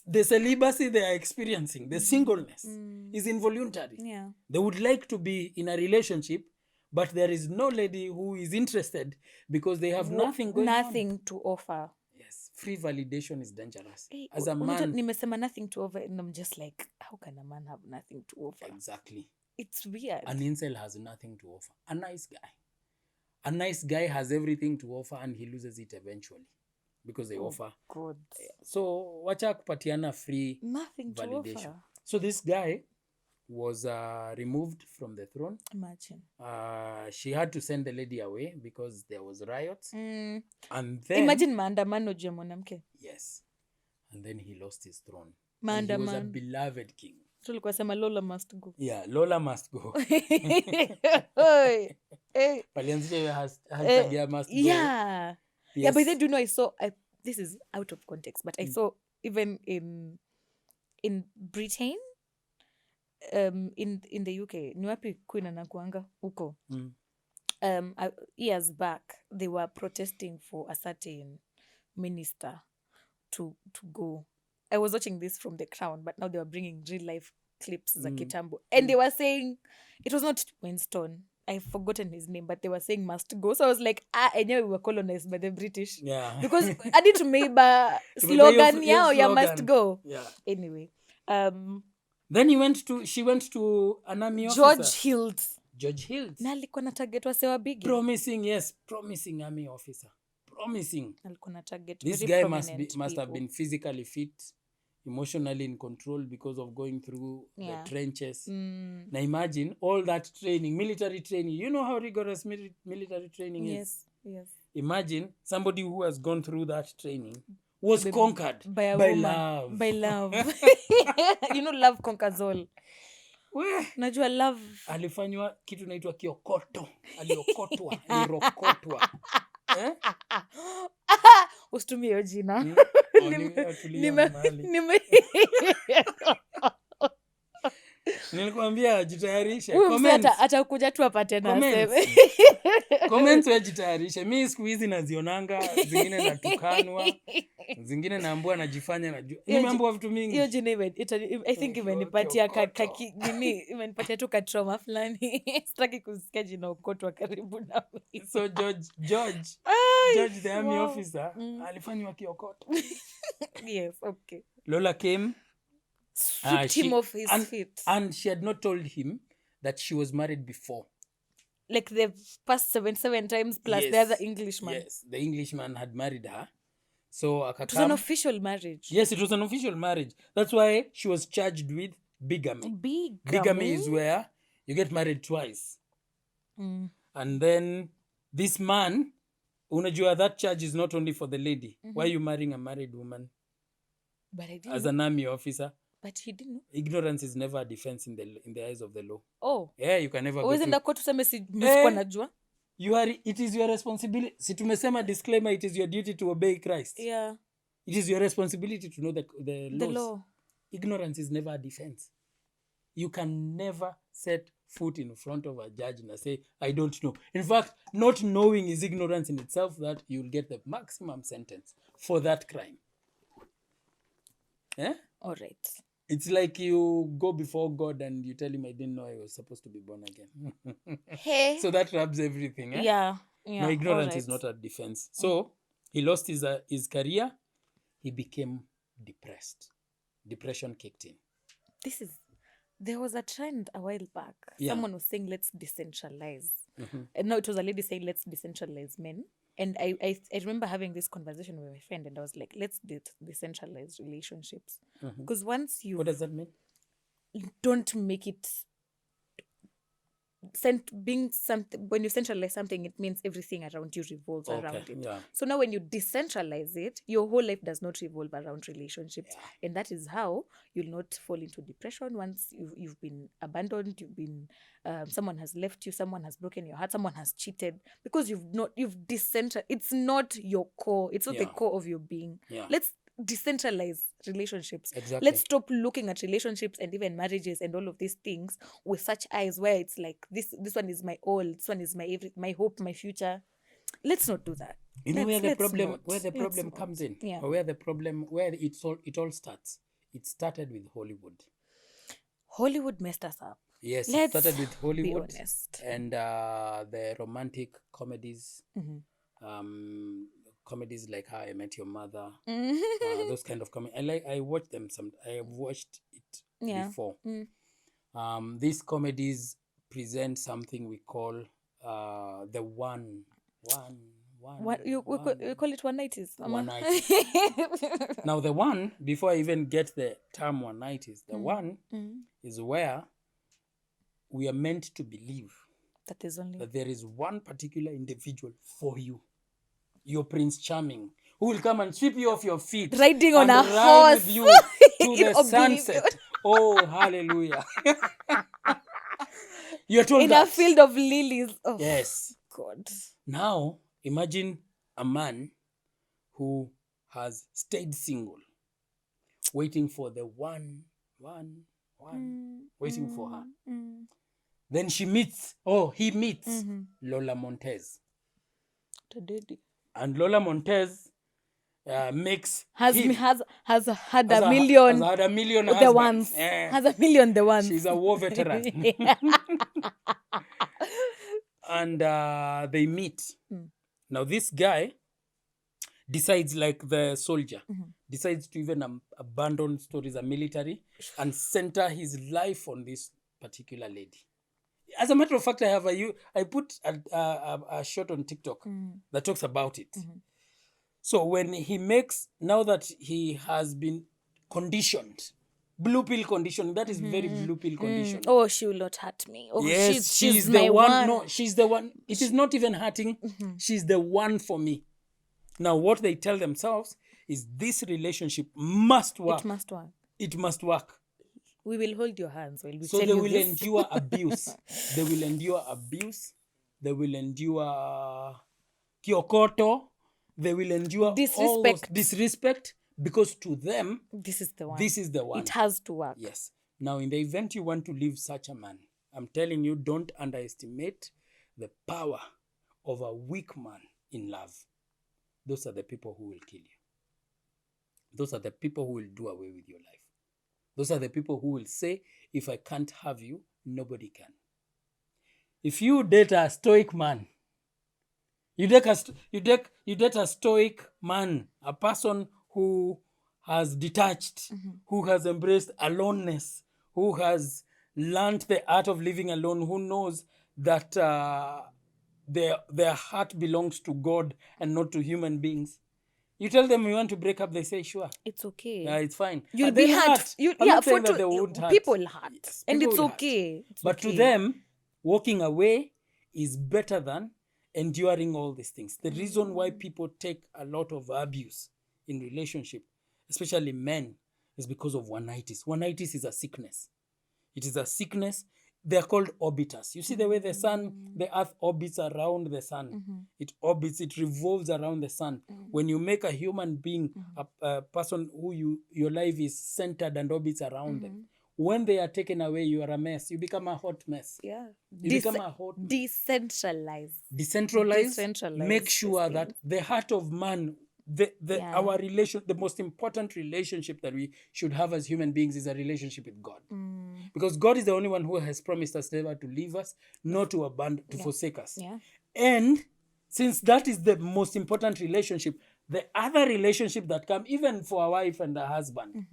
The celibacy they are experiencing, the singleness, is involuntary. Yeah. They would like to be in a relationship, but there is no lady who is interested because they have nothing going on. Nothing to offer. Yes, free validation is dangerous. Hey, As a unajua man, nimesema nothing to offer and I'm just like, how can a man have nothing to offer? exactly. It's weird. An incel has nothing to offer. A nice guy has everything to offer and he loses it eventually because they offer. God. So wacha kupatiana free Nothing to validation. offer. So this guy was removed from the throne. Imagine. She had to send the lady away because there was riots. And then Imagine maandamano juu ya mwanamke. yes, and then he lost his throne. And he was a beloved king. Tulikuwa sema Lola must go. Yeah, Lola must go. Walianzisha hiyo hashtag ya must go. Yeah. Yes. Yeah, but then do you know this is out of context, but I saw even in Britain, in the UK, ni wapi Queen anakuanga huko. Years back they were protesting for a certain minister to go. I was watching this from The Crown, but now they were bringing real life clips za kitambo, and they were saying it was not Winston. I've forgotten his name, but they were saying must go. So I was like, enyewe we were colonized by the British. Yeah. Because adi tumeiba slogan yao ya must go. Yeah. Anyway, then she went to an army officer. George Hilt. Na alikuwa na target wasewa big. Promising army officer. Promising. Alikuwa na target. This guy must have been physically fit, emotionally in control because of going through the trenches. Now imagine all that training, military training. You know how rigorous military training is? Yes. Imagine somebody who has gone through that training was conquered by love. By love. You know, love conquers all. Najua love. Alifanywa kitu naitwa kiokoto. Aliokotwa. Alirokotwa. Usitumie hiyo jina. Nilikwambia jitayarishe. Atakuja tu apate na aseme. Comments wajitayarishe. Mimi siku hizi nazionanga, zingine natukanwa, zingine naambua najifanya najua. Nimeambua vitu mingi. Hiyo jina I think imenipatia imenipatia tu ka trauma fulani. Sitaki kusikia jina ukotwa karibu na mimi. So George the army officer alifanywa kiokoto. Yes, okay. Lola came, stripped him off his feet. And she had not told him that she was married before. Like the past 7 times plus the other Englishman. Yes, the Englishman had married her. So it was an official marriage. Yes, it was an official marriage. That's why she was charged with bigamy. Bigamy is where you get married twice. And then this man, unajua, that charge is not only for the lady. Why are you marrying a married woman? But I didn't as an army officer? But he didn't know. Ignorance is never a defense in the eyes of the law. Oh. Yeah, you can never go to... Kwa tuseme sikuwa najua. It is your responsibility. Si tumesema disclaimer, it is your duty to obey Christ. Yeah. It is your responsibility to know the laws. The law. Ignorance is never a defense. You can never set foot in front of a judge and say, I don't know. In fact, not knowing is ignorance in itself, that you will get the maximum sentence for that crime. Yeah? All right. It's like you go before God and you tell him, I didn't know I was supposed to be born again. Hey. So that rubs everything. Eh? Yeah. No, ignorance is not a defense. So he lost his career. He became depressed. Depression kicked in. There was a trend a while back. Yeah. Someone was saying, let's decentralize. And no, it was a lady saying, let's decentralize men. And I remember having this conversation with my friend, and I was like, let's decentralize relationships. Because once you... What does that mean? Don't make it... being something, when you centralize something, it means everything around you revolves around it. Yeah. So now when you decentralize it, your whole life does not revolve around relationships. Yeah. And that is how you'll not fall into depression once you've been abandoned, someone has left you, someone has broken your heart, someone has cheated, because you've decentralized. It's not your core. It's not the core of your being. Yeah. Let's decentralize relationships. Exactly. Let's stop looking at relationships and even marriages and all of these things with such eyes where it's like this one is my all, this one is my hope, my future. Let's not do that. You know where the Let's problem not. where the Let's problem not. comes in, Yeah. or where it all starts. It started with Hollywood. Hollywood messed us up. Yes, Let's it started with Hollywood be honest. and the romantic comedies, Mm-hmm. comedies like How I Met Your Mother, Mm-hmm. those kind of comedy. I watch them. I have watched it Yeah. before. Mm. These comedies present something we call the one. What you call it one nighties? One night. Now the one, before I even get the term one night, is the one is where we are meant to believe That is only that there is one particular individual for you, your Prince Charming, who will come and sweep you off your feet, riding on and a ride horse with you to in the oblivion. sunset. Oh, hallelujah! You're told in that. a field of lilies. Oh, Yes. God. Now imagine a man who has stayed single, waiting for the one, waiting for her. Then he meets Lola Montes. And Lola Montes makes Has him, had has a million. had a million The husbands. ones. Has a million the ones. She's a war veteran. And they meet. Now this guy decides, like the soldier, decides to even abandon stories and military and center his life on this particular lady. As a matter of fact, I put a shot on TikTok that talks about it. So when he makes, now that he has been conditioned, blue pill conditioning, that is very blue pill conditioning. Oh, she will not hurt me. Oh, Yes, she's the my one. No, she's the one. It is not even hurting. She's the one for me. Now, what they tell themselves is this relationship must work. It must work. It must work. We will hold your hands while we So tell they you will this. endure abuse. They will endure abuse. They will endure kiokoto. They will endure all those disrespect, because to them, this is the one. This is the one. It has to work. Yes. Now, in the event you want to leave such a man, I'm telling you, don't underestimate the power of a weak man in love. Those are the people who will kill you. Those are the people who will do away with your life. Those are the people who will say, if I can't have you, nobody can. If you date a stoic man, you date a stoic man, a person who has detached, who has embraced aloneness, who has learned the art of living alone, who knows that their heart belongs to God and not to human beings. You tell them you want to break up, they say, sure. It's okay. Yeah, it's fine. You'll be hurt. I'm not saying that they won't hurt. People hurt. Yes, and people it's will okay. hurt. But to them, walking away is better than enduring all these things. The reason why people take a lot of abuse in relationship, especially men, is because of one-nighties. One-nighties is a sickness. It is a sickness. They are called orbiters. You see the way the earth orbits around the sun. It orbits, it revolves around the sun. When you make a human being, a person who your life is centered and orbits around them, when they are taken away, you are a mess. You become a hot mess. Yeah. You become a hot mess. Decentralize. Make sure that the heart of man, our relation, the most important relationship that we should have as human beings is a relationship with God. Because God is the only one who has promised us never to leave us, not to abandon, to forsake us. Yeah. And since that is the most important relationship, the other relationship that come, even for a wife and a husband,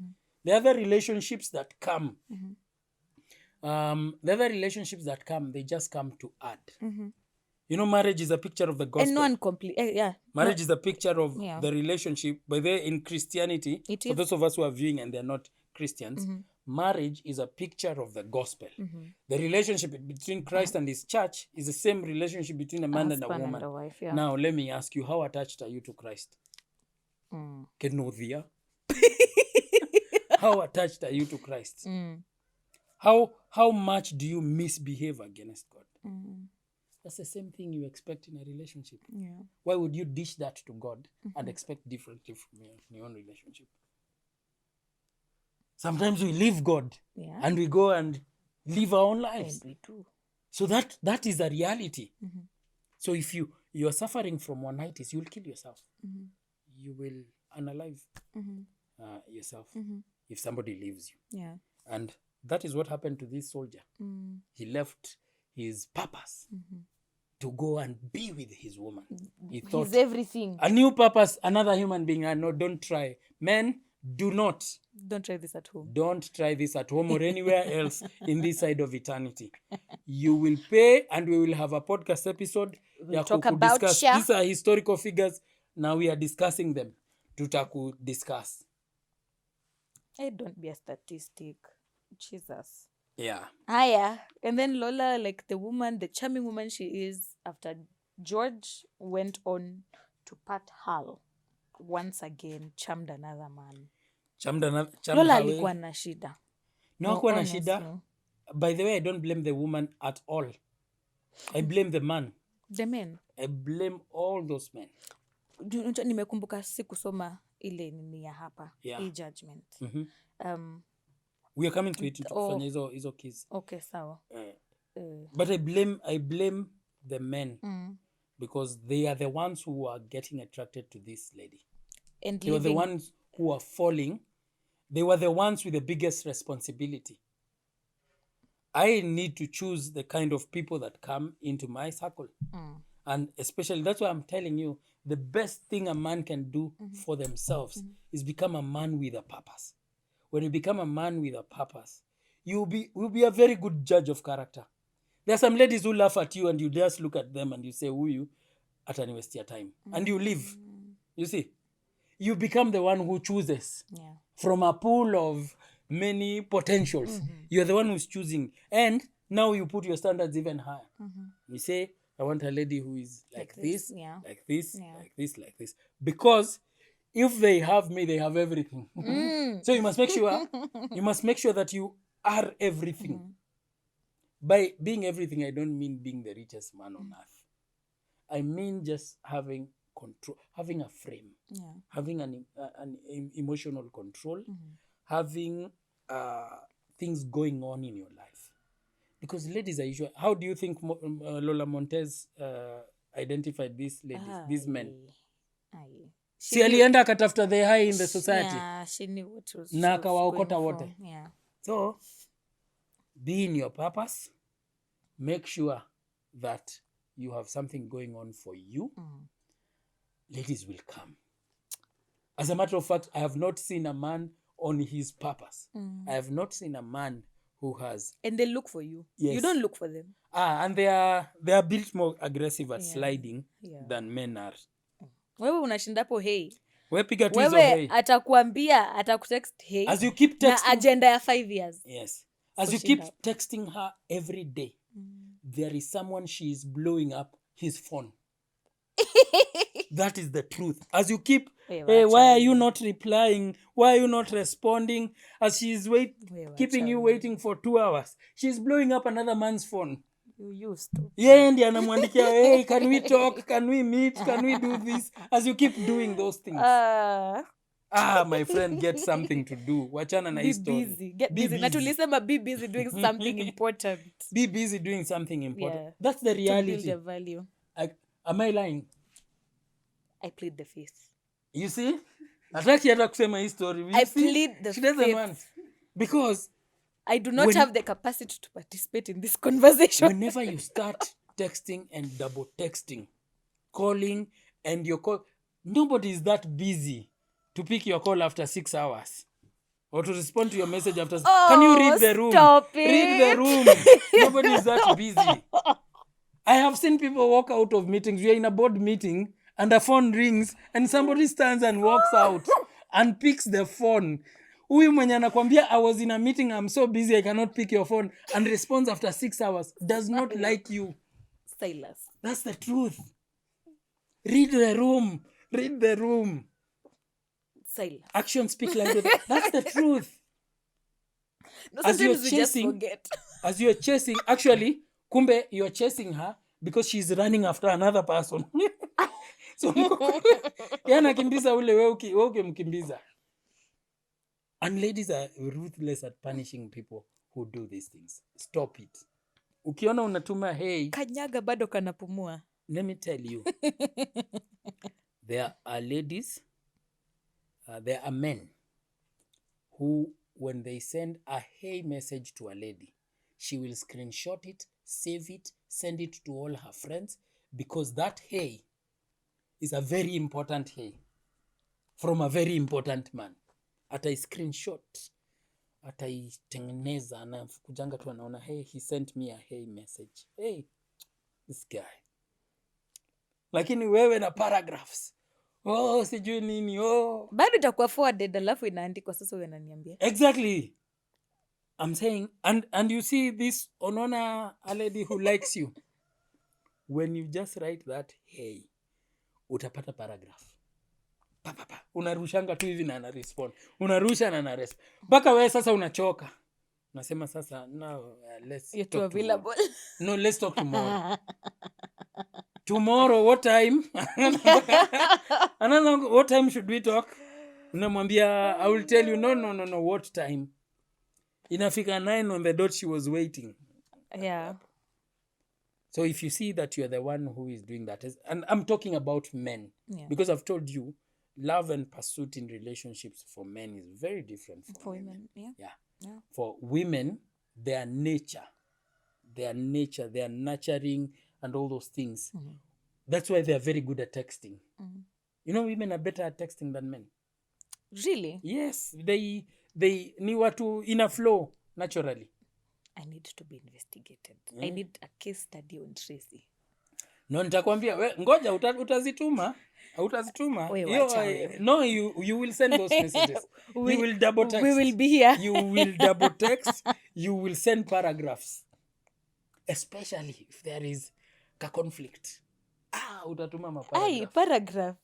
the other relationships that come, they just come to add. You know, marriage is a picture of the gospel. And non-complete. Marriage is a picture of the relationship. But there in Christianity, for those of us who are viewing and they're not Christians, marriage is a picture of the gospel. The relationship between Christ and his church is the same relationship between a man and a woman. And a wife, Now, let me ask you, how attached are you to Christ? Kenodia. How attached are you to Christ? How much do you misbehave against God? That's the same thing you expect in a relationship. Yeah. Why would you dish that to God and expect differently from your own relationship? Sometimes we leave God and we go and live our own lives. And we do. So that is a reality. So if you're suffering from one-nighties, you'll kill yourself. You will unalive yourself if somebody leaves you. Yeah. And that is what happened to this soldier. He left his purpose to go and be with his woman. He thought He's everything. a new purpose, another human being. And no, don't try. Men, do not. Don't try this at home. Don't try this at home or anywhere else in this side of eternity. You will pay, and we will have a podcast episode. We'll talk about share. These are historical figures. Now we are discussing them. Tutaku discuss. Hey, don't be a statistic. Jesus. Yeah. Yeah. And then Lola, like the charming woman she is, after George went on to Pat Hall, once again charmed another man. Lola alikuwa na shida. No, hakuwa na shida. By the way, I don't blame the woman at all. I blame the man. The men. I blame all those men. Nimekumbuka sikusoma ile nini ya hapa. Yeah. Judgment. We are coming to it tukifanya hizo kids. Okay, sawa. But I blame the men because they are the ones who are getting attracted to this lady. And they were the ones who are falling. They were the ones with the biggest responsibility. I need to choose the kind of people that come into my circle. And especially, that's why I'm telling you, the best thing a man can do for themselves is become a man with a purpose. When you become a man with a purpose, will be a very good judge of character. There are some ladies who laugh at you and you just look at them and you say, who you? Atani waste your time. And you leave. You see? You become the one who chooses from a pool of many potentials. You're the one who's choosing. And now you put your standards even higher. You say, I want a lady who is like this, like this, like this, like this. Because if they have me, they have everything. So you must make sure that you are everything. By being everything, I don't mean being the richest man on earth. I mean just having control, having a frame, having an emotional control, having things going on in your life. Because ladies are usually, how do you think Lola Montes identified these ladies, these men? Si alienda akatafuta the high in the society. Yeah, she knew what was na akawaokota wote. Yeah. So, be in your purpose. Make sure that you have something going on for you. Ladies will come. As a matter of fact, I have not seen a man on his purpose. I have not seen a man who has. And they look for you. Yes. You don't look for them. And they are built more aggressive at sliding than men are. Wewe unashindapo hey. Wewe piga tu hizo hey. Atakuambia, atakutext hey. As you keep texting. Na agenda ya 5 years. Yes. As you keep texting her every day, there is someone she is blowing up his phone. That is the truth. As you keep, hey, why are you not replying? Why are you not responding? As she is keeping you waiting for 2 hours, she is blowing up another man's phone. You used to. Yeah, and anamwandikia, hey, can we talk? Can we meet? Can we do this? As you keep doing those things. My friend, get something to do. Wachana na hii story. Busy. Get busy. Na tulisema be busy doing something important. Be busy doing something important. Yeah. That's the reality. To build your value. Am I lying? I plead the fifth. You see? Nataki hata kusema hii story. I plead the fifth. She doesn't want. Because I do not have the capacity to participate in this conversation. Whenever you start texting and double texting, calling, and your call, nobody is that busy to pick your call after 6 hours or to respond to your message after. Can you read the room? Stop it. Read the room. Nobody is that busy. I have seen people walk out of meetings. We are in a board meeting and the phone rings and somebody stands and walks out and picks the phone. Huyu mwenye anakuambia I was in a meeting, I'm so busy, I cannot pick your phone, and responds after 6 hours, does not like you. Silas. That's the truth. Read the room. Read the room. Silas. Actions speak like that. That's the truth. No, sometimes we just forget. As you're chasing, actually, kumbe, you're chasing her because she's running after another person. So, yana kimbiza ule wewe ukimkimbiza. And ladies are ruthless at punishing people who do these things. Stop it. Ukiona unatuma hey. Kanyaga bado kanapumua. let me tell you, there are ladies, there are men who, when they send a hey message to a lady, she will screenshot it, save it, send it to all her friends, because that hey is a very important hey from a very important man. Atai screenshot, ataitengeneza, anakujanga tu anaona, hey, he sent me a hey message. Hey, this guy. Lakini wewe na paragraphs, oh, sijui nini, oh. Bado itakuwa forwarded alafu inaandikwa sasa huyo ananiambia. Exactly. I'm saying, and you see this, unaona a lady who likes you. When you just write that, hey, utapata paragraph. Pa. Unarushanga tu hivi na ana respond. Unarusha na ana respond. Mpaka wewe sasa unachoka. Unasema sasa, no, let's You're talk too available. No, let's talk tomorrow. Tomorrow, what time? Another, what time should we talk? Unamwambia, I will tell you, no, what time? Inafika 9 on the dot, she was waiting. Yeah. So if you see that you're the one who is doing that, and I'm talking about men, because I've told you, love and pursuit in relationships for men is very different from women. Yeah. For women, their nature, their nurturing and all those things. Mm-hmm. That's why they are very good at texting. Mm-hmm. You know, women are better at texting than men. Really? Yes, they ni watu in a flow naturally. I need to be investigated. I need a case study on Tracy. No, nitakwambia, ngoja utazituma. No, you will send those messages. You will double text. We will be here. You will double text. You will send paragraphs. Especially if there is a conflict. Utatuma maparagraph. Paragraph.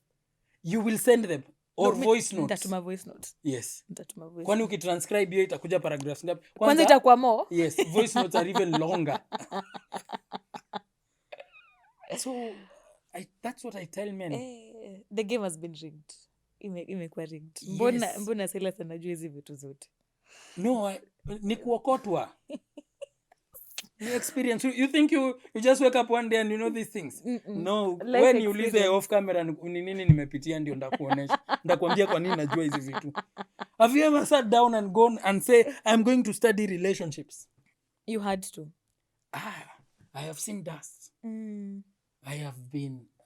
You will send them. Or voice notes. Nitatuma voice notes. Yes. Nitatuma voice. Kwani ukitranscribe hiyo itakuja paragraphs ngapi? Kwanza itakuwa more. Yes, voice notes are even longer. So that's what I tell men. The game has been rigged. Imekuwa rigged. Mbona Silas anajua hizi vitu zote? No, ni kuokotwa. Ni experience. You think you just wake up one day and you know these things? No, when you leave the off camera, ni nini nimepitia ndio ndakuonesha. Ndakwambia kwa nini najua hizi vitu. Have you ever sat down and gone and say, I'm going to study relationships? You had to. I have seen dust. I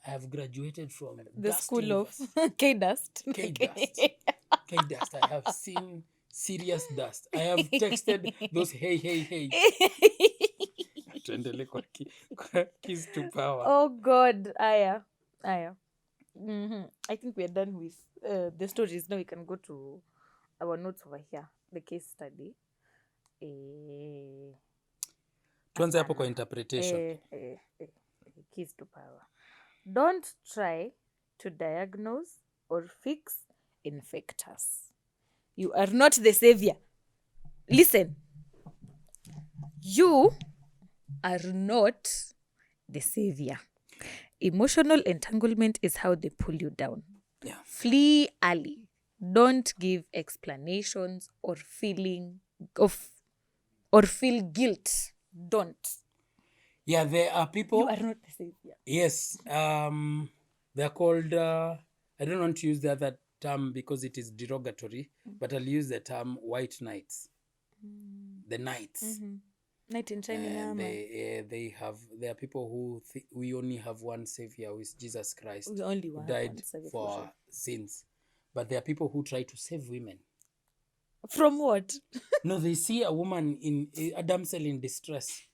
have graduated from the school of K-dust. K-dust. I have seen serious dust. I have texted those hey. Tuendele kwa keys to power. Oh God, Aya. Mm-hmm. I think we are done with the stories. Now we can go to our notes over here. The case study. Tuanze hapo kwa interpretation. Keys to power. Don't try to diagnose or fix infectors. You are not the savior. Listen. You are not the savior. Emotional entanglement is how they pull you down. Yeah. Flee early. Don't give explanations or feel guilt. Don't. Yeah, there are people. You are not the savior. Yes. They're called, I don't want to use the other term because it is derogatory, but I'll use the term white knights. The knights. Mm-hmm. Knight in shining armor. There are people who we only have one savior, who is Jesus Christ, only who died for our sins. But there are people who try to save women. From what? No, they see a woman a damsel in distress.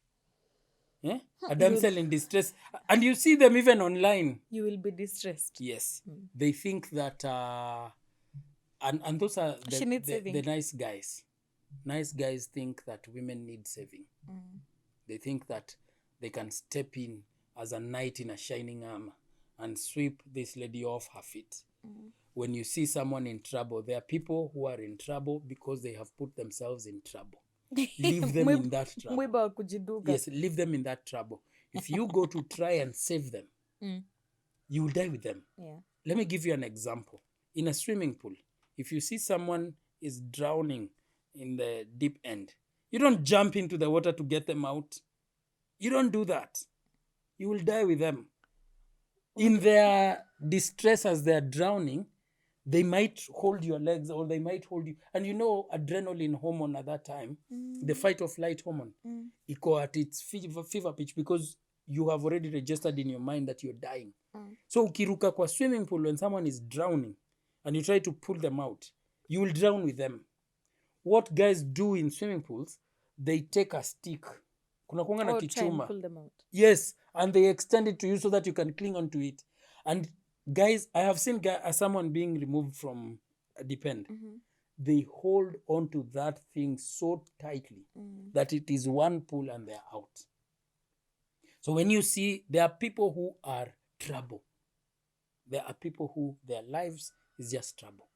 Yeah? A damsel in distress. And you see them even online. You will be distressed. Yes. They think that, and those are the nice guys. Nice guys think that women need saving. They think that they can step in as a knight in a shining armor and sweep this lady off her feet. When you see someone in trouble, there are people who are in trouble because they have put themselves in trouble. Leave them in that trouble. Yes, leave them in that trouble. If you go to try and save them, you will die with them. Yeah. Let me give you an example. In a swimming pool, if you see someone is drowning in the deep end, you don't jump into the water to get them out. You don't do that. You will die with them. In their distress as they're drowning, they might hold your legs or they might hold you. And you know, adrenaline hormone at that time, the fight or flight hormone, iko at its fever pitch because you have already registered in your mind that you're dying. So ukiruka kwa swimming pool when someone is drowning and you try to pull them out, you will drown with them. What guys do in swimming pools, they take a stick. Kuna kuanga na Or try and kichuma. pull them out. Yes, and they extend it to you so that you can cling onto it. And guys, I have seen someone being removed from a depend. They hold onto that thing so tightly that it is one pull and they're out. So when you see, there are people who are trouble. There are people who their lives is just trouble.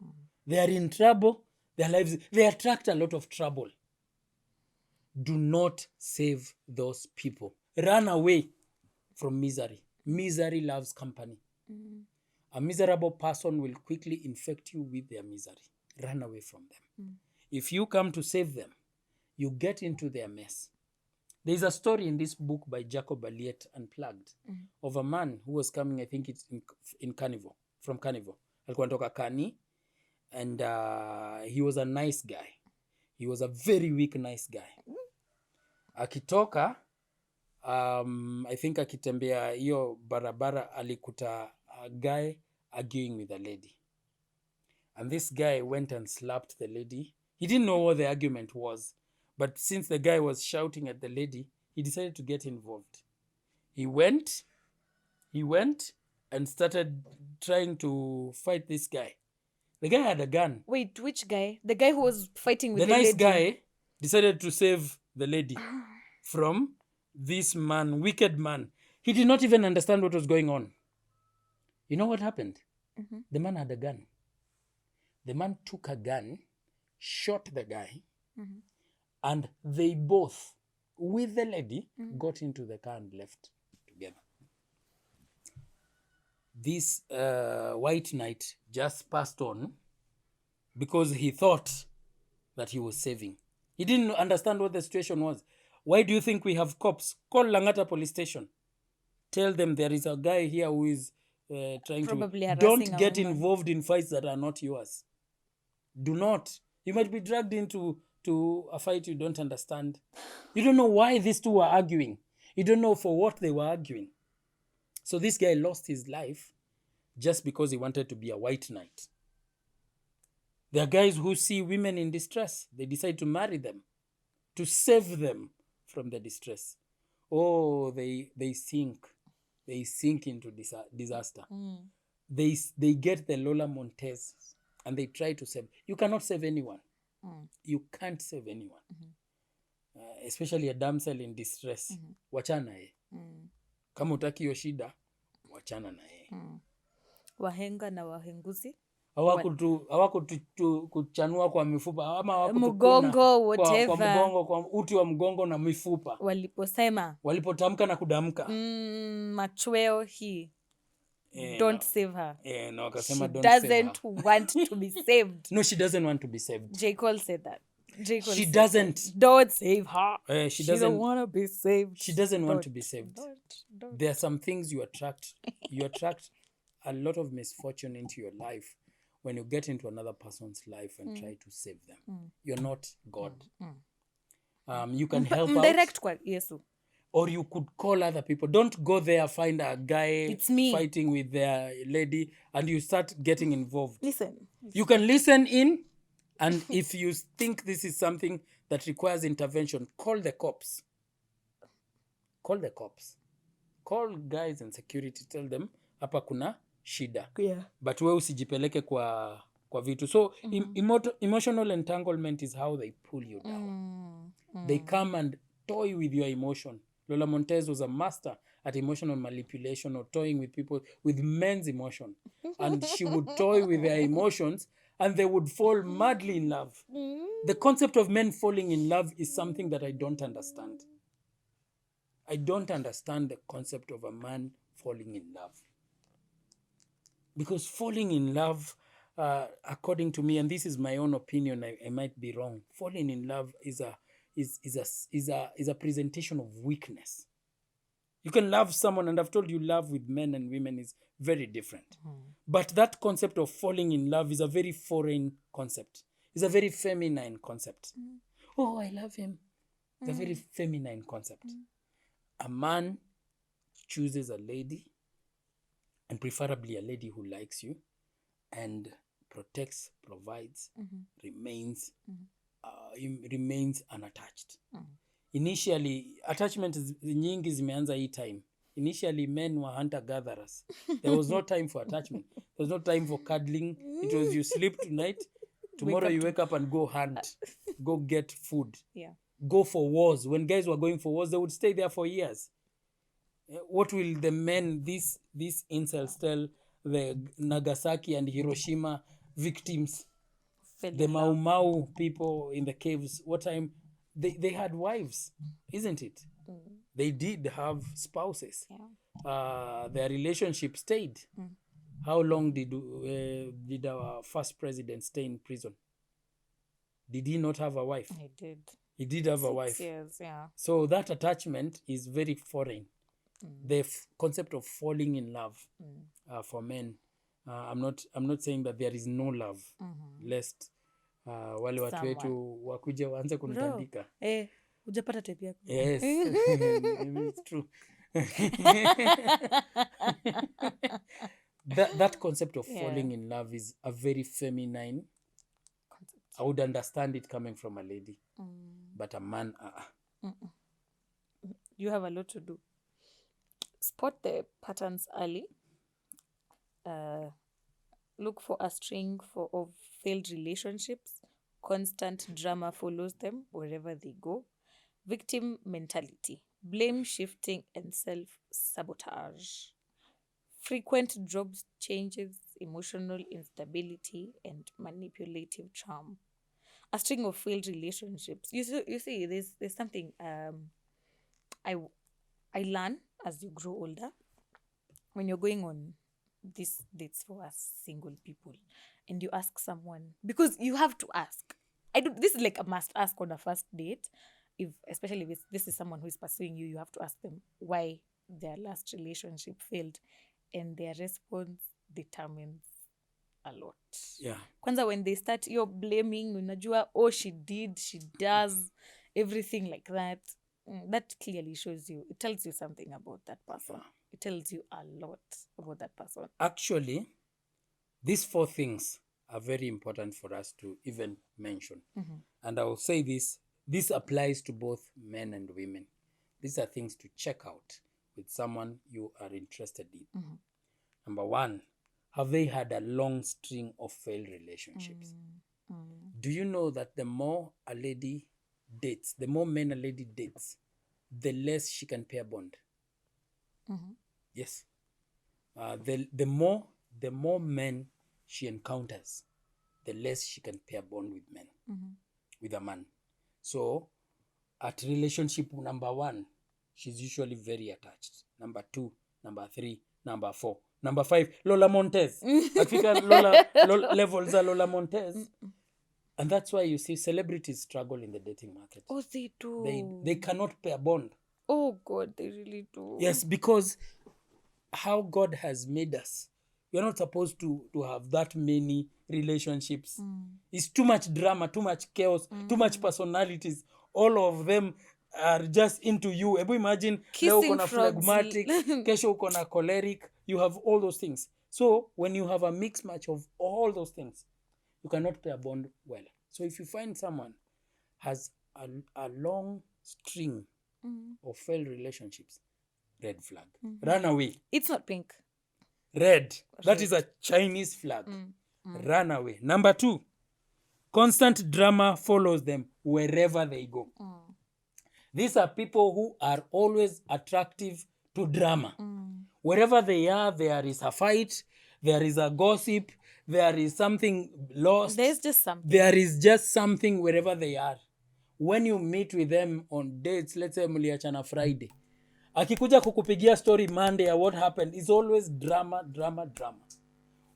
They are in trouble, their lives, they attract a lot of trouble. Do not save those people. Run away from misery. Misery loves company. A miserable person will quickly infect you with their misery. Run away from them. If you come to save them, you get into their mess. There's a story in this book by Jacob Aliet, Unplugged, of a man who was coming, I think it's in Carnival, from Carnival. Alikuwa anatoka Kani, and he was a nice guy. He was a very weak, nice guy. Akitoka, I think akitembea hiyo barabara alikuta a guy arguing with a lady. And this guy went and slapped the lady. He didn't know what the argument was. But since the guy was shouting at the lady, he decided to get involved. He went and started trying to fight this guy. The guy had a gun. Wait, which guy? The guy who was fighting with The the nice lady? guy decided to save the lady from this man, wicked man. He did not even understand what was going on. You know what happened? The man had a gun. The man took a gun, shot the guy, and they both, with the lady, got into the car and left together. This white knight just passed on because he thought that he was saving. He didn't understand what the situation was. Why do you think we have cops? Call Langata police station. Tell them there is a guy here who is trying Probably to... harassing Don't a get woman. involved in fights that are not yours. Do not. You might be dragged into a fight you don't understand. You don't know why these two were arguing. You don't know for what they were arguing. So this guy lost his life just because he wanted to be a white knight. There are guys who see women in distress. They decide to marry them, to save them from the distress. Oh, they sink. They sink into disaster. They get the Lola Montes and they try to save. You cannot save anyone. You can't save anyone. Especially a damsel in distress. Wachana ye. Kama utaki hiyo shida, wachana na ye. Wahenga na wahenguzi. Hawakuchanua kwa mifupa ama hawakutukuna Mgongo, kwa whatever. mgongo, kwa uti wa mgongo na mifupa. Waliposema. Walipotamka na kudamka. Machweo hii. Don't save her. Na wakasema She don't save her. doesn't want to be saved. No, she doesn't want to be saved. J. Cole said that. She doesn't. Don't save her. She don't doesn't want to be saved. She doesn't want to be saved. Don't. There are some things you attract. You attract a lot of misfortune into your life when you get into another person's life and try to save them. You're not God. You can help out. Direct kwa Yesu. Or you could call other people. Don't go there, find a guy It's me. fighting with their lady, and you start getting involved. Listen. You can listen in, and if you think this is something that requires intervention, call the cops. Call the cops. Call guys in security, tell them, hapa kuna shida. Yeah. But we usijipeleke kwa vitu. So emotional entanglement is how they pull you down. They come and toy with your emotion. Lola Montes was a master at emotional manipulation or toying with people, with men's emotion. And she would toy with their emotions and they would fall madly in love. The concept of men falling in love is something that I don't understand. I don't understand the concept of a man falling in love. Because falling in love, according to me, and this is my own opinion, I might be wrong, falling in love is a presentation of weakness. You can love someone, and I've told you love with men and women is very different. But that concept of falling in love is a very foreign concept. It's a very feminine concept. Oh, I love him. It's a very feminine concept. A man chooses a lady, and preferably a lady who likes you and protects, provides, remains unattached. Initially, attachment nyingi zimeanza hii time. Initially, men were hunter-gatherers. There was no time for attachment. There was no time for cuddling. It was you sleep tonight, tomorrow you wake up and go hunt, go get food, go for wars. When guys were going for wars, they would stay there for years. What will the men, these incels, tell the Nagasaki and Hiroshima victims, the Mau Mau people in the caves? What time they had wives, isn't it? They did have spouses. Their relationship stayed. How long did our first president stay in prison? Did he not have a wife? He did. He did have a wife. 6 years, yeah. So that attachment is very foreign. The concept of falling in love for men. I'm not saying that there is no love, lest wale watu wetu wakuja waanze kunitandika. Hujapata type yako. Yes. It's true. that concept of falling in love is a very feminine concept. I would understand it coming from a lady, but a man, you have a lot to do. Spot the patterns early. Look for a string of failed relationships. Constant drama follows them wherever they go. Victim mentality, blame shifting, and self-sabotage. Frequent job changes, emotional instability, and manipulative charm. A string of failed relationships. You see, there's something I learn as you grow older. When you're going on these dates for us single people, and you ask someone, because you have to ask. This is like a must ask on a first date. Especially if this is someone who is pursuing you, you have to ask them why their last relationship failed, and their response determines a lot. Yeah. Kwanza when they start you're blaming, unajua, oh, she does everything like that. That clearly shows you, it tells you something about that person. It tells you a lot about that person. Actually, these 4 things are very important for us to even mention. And I will say this applies to both men and women. These are things to check out with someone you are interested in. Number 1, have they had a long string of failed relationships? Do you know that the more a lady dates, the more men a lady dates, the less she can pair bond? Yes. The more men she encounters, the less she can pair bond with men, with a man. So at relationship number 1, she's usually very attached. Number 2, number 3, number 4, number 5, Lola Montes. African Lola levels are Lola Montes. And that's why you see celebrities struggle in the dating market. Oh, they do. They cannot pair bond. Oh God, they really do. Yes, because how God has made us, you're not supposed to have that many relationships. It's too much drama, too much chaos, too much personalities. All of them are just into you. Ebu imagine, leo uko na phlegmatic, kesho uko na choleric. You have all those things. So when you have a mixed match of all those things, you cannot pair bond well. So if you find someone has a long string of failed relationships, red flag. Run away. It's not pink. Red. That is a Chinese flag. Run away. Number 2, constant drama follows them wherever they go. These are people who are always attractive to drama. Wherever they are, there is a fight, there is a gossip, there is something lost. There's just something. There is just something wherever they are. When you meet with them on dates, let's say mliachana Friday, akikuja kukupigia story Monday or what happened, it's always drama.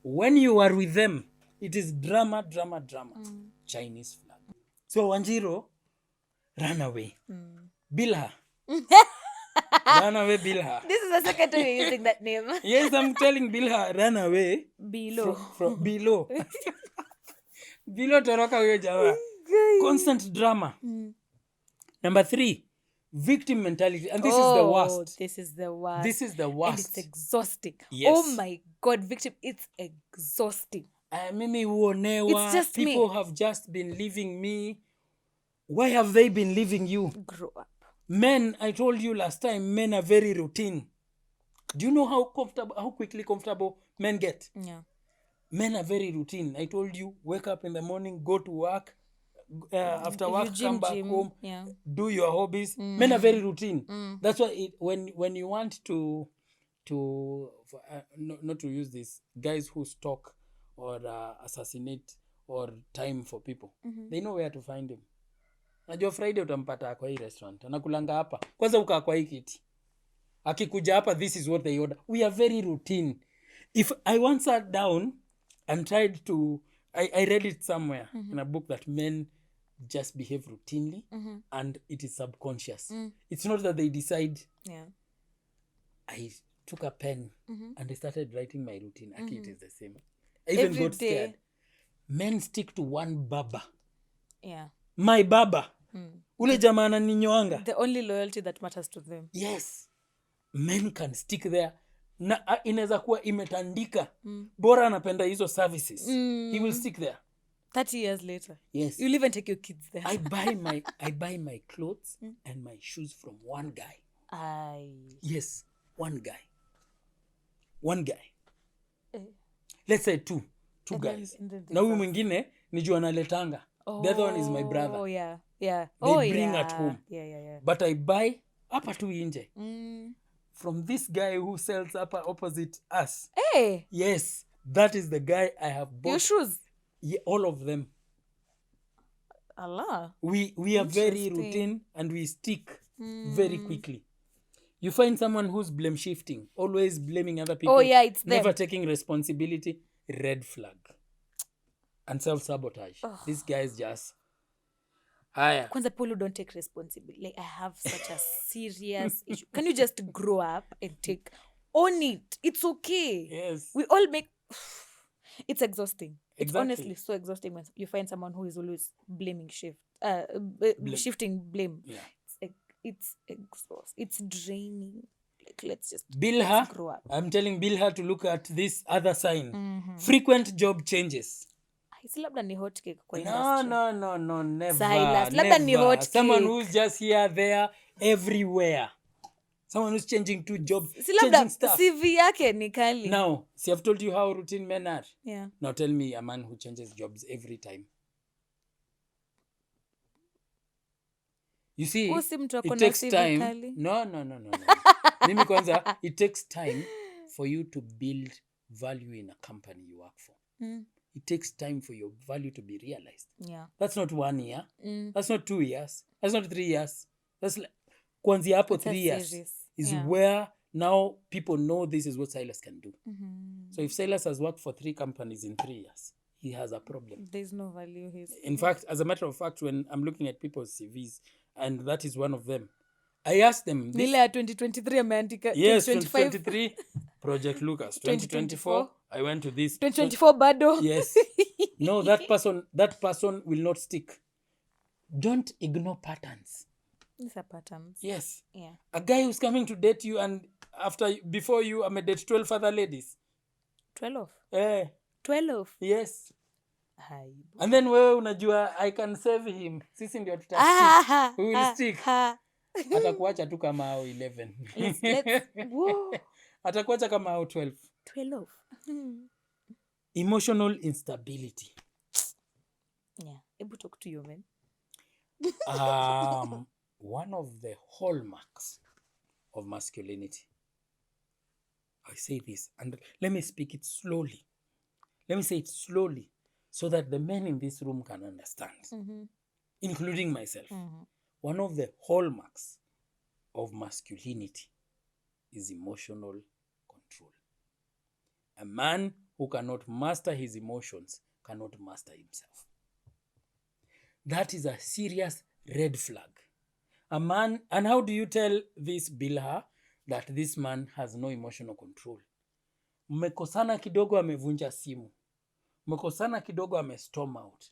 When you are with them, it is drama. Chinese flag. So Wanjiro, run away. Bila. Run away, Bilha. This is the second time you're using that name. Yes, I'm telling Bilha, run away. Below. From below. Below toroka huyo jamaa. Constant drama. Number 3, victim mentality. And this is the worst. This is the worst. This is the And worst. it's exhausting. Yes. Oh my God, victim, it's exhausting. Mimi huonewa. It's just People me. have just been leaving me. Why have they been leaving you? Grow up. Men, I told you last time, men are very routine. Do you know how quickly comfortable men get? Yeah. Men are very routine. I told you, wake up in the morning, go to work. After work, come back home, do your hobbies. Men are very routine. That's why when you want to not to use this, guys who stalk or assassinate or time for people, they know where to find him. Najua Friday utampata kwa hii restaurant, anakulanga hapa. Kwanza ukaa kwa hii kiti. Akikuja hapa, this is what they order. We are very routine. If I once sat down and tried to, I read it somewhere in a book that men just behave routinely and it is subconscious. It's not that they decide. Yeah. I took a pen and I started writing my routine. It is the same. I even Every got day. scared. Men stick to one baba. Yeah. My baba. Ule jamaa ananinyoanga. The only loyalty that matters to them. Yes. Men can stick there. Na inaweza kuwa imetandika. Bora anapenda hizo services. He will stick there. 30 years later. Yes. You'll even take your kids there. I buy my clothes and my shoes from one guy. Yes, one guy. One guy. Let's say two guys. Na huyu mwingine ni juu analetanga. The other one is my brother. Oh yeah. Yeah. They bring at home. Yeah. But I buy hapa tu inje. From this guy who sells hapa opposite us. Hey. Yes, that is the guy I have bought. Your shoes? Yeah, all of them. Allah. We are very routine and we stick very quickly. You find someone who's blame shifting, always blaming other people. Oh yeah, it's them. Never taking responsibility. Red flag. And self-sabotage. These guys just... Haya. Kwanza people who don't take responsibility. Like, I have such a serious issue. Can you just grow up and own it? It's okay. Yes. We all make... It's exhausting. It's Exactly. honestly so exhausting when you find someone who is always shifting blame. Yeah. It's exhausting. It's draining. Like, let's Bilha, grow up. I'm telling Bilha to look at this other sign. Frequent job changes. Si labda ni hot cake kwa industry. No, never. Silas, labda ni hot cake. Someone who's just here, there, everywhere. Someone who's changing two jobs, Si labda changing stuff. CV yake ni kali. Now, see, I've told you how routine men are. Yeah. Now tell me a man who changes jobs every time. You see, Usi mtu ako it na takes CV time. kali. No. Mimi kwanza, it takes time for you to build value in a company you work for. It takes time for your value to be realized. Yeah. That's not 1 year. That's not 2 years. That's not 3 years. That's like, kuanzia hapo 3 years is where now people know this is what Silas can do. So if Silas has worked for 3 companies in 3 years, he has a problem. There's no value. In fact, as a matter of fact, when I'm looking at people's CVs, and that is one of them, I asked them... Nile ya 2023 ameandika. Yes, 2025. 2023, Project Lucas. 2024, I went to this. 2024 bado. Yes. No, that person will not stick. Don't ignore patterns. These are patterns. Yes. Yeah. A guy who's coming to date you and before you, I'm a date 12 other ladies. 12. 12. Yes. Hai. And then wewe unajua I can save him. Sisi ndio tutastick. We will stick. Atakuacha tu kama hao 11. Whoa. Atakuacha kama hao 12. 12. Emotional instability. Yeah. Able to talk to you, man. One of the hallmarks of masculinity. I say this, and let me speak it slowly. Let me say it slowly so that the men in this room can understand, including myself. One of the hallmarks of masculinity is emotional control. A man who cannot master his emotions cannot master himself. That is a serious red flag. A man, and how do you tell this Bilha that this man has no emotional control? Mmekosana kidogo amevunja simu. Mmekosana kidogo amestorm out.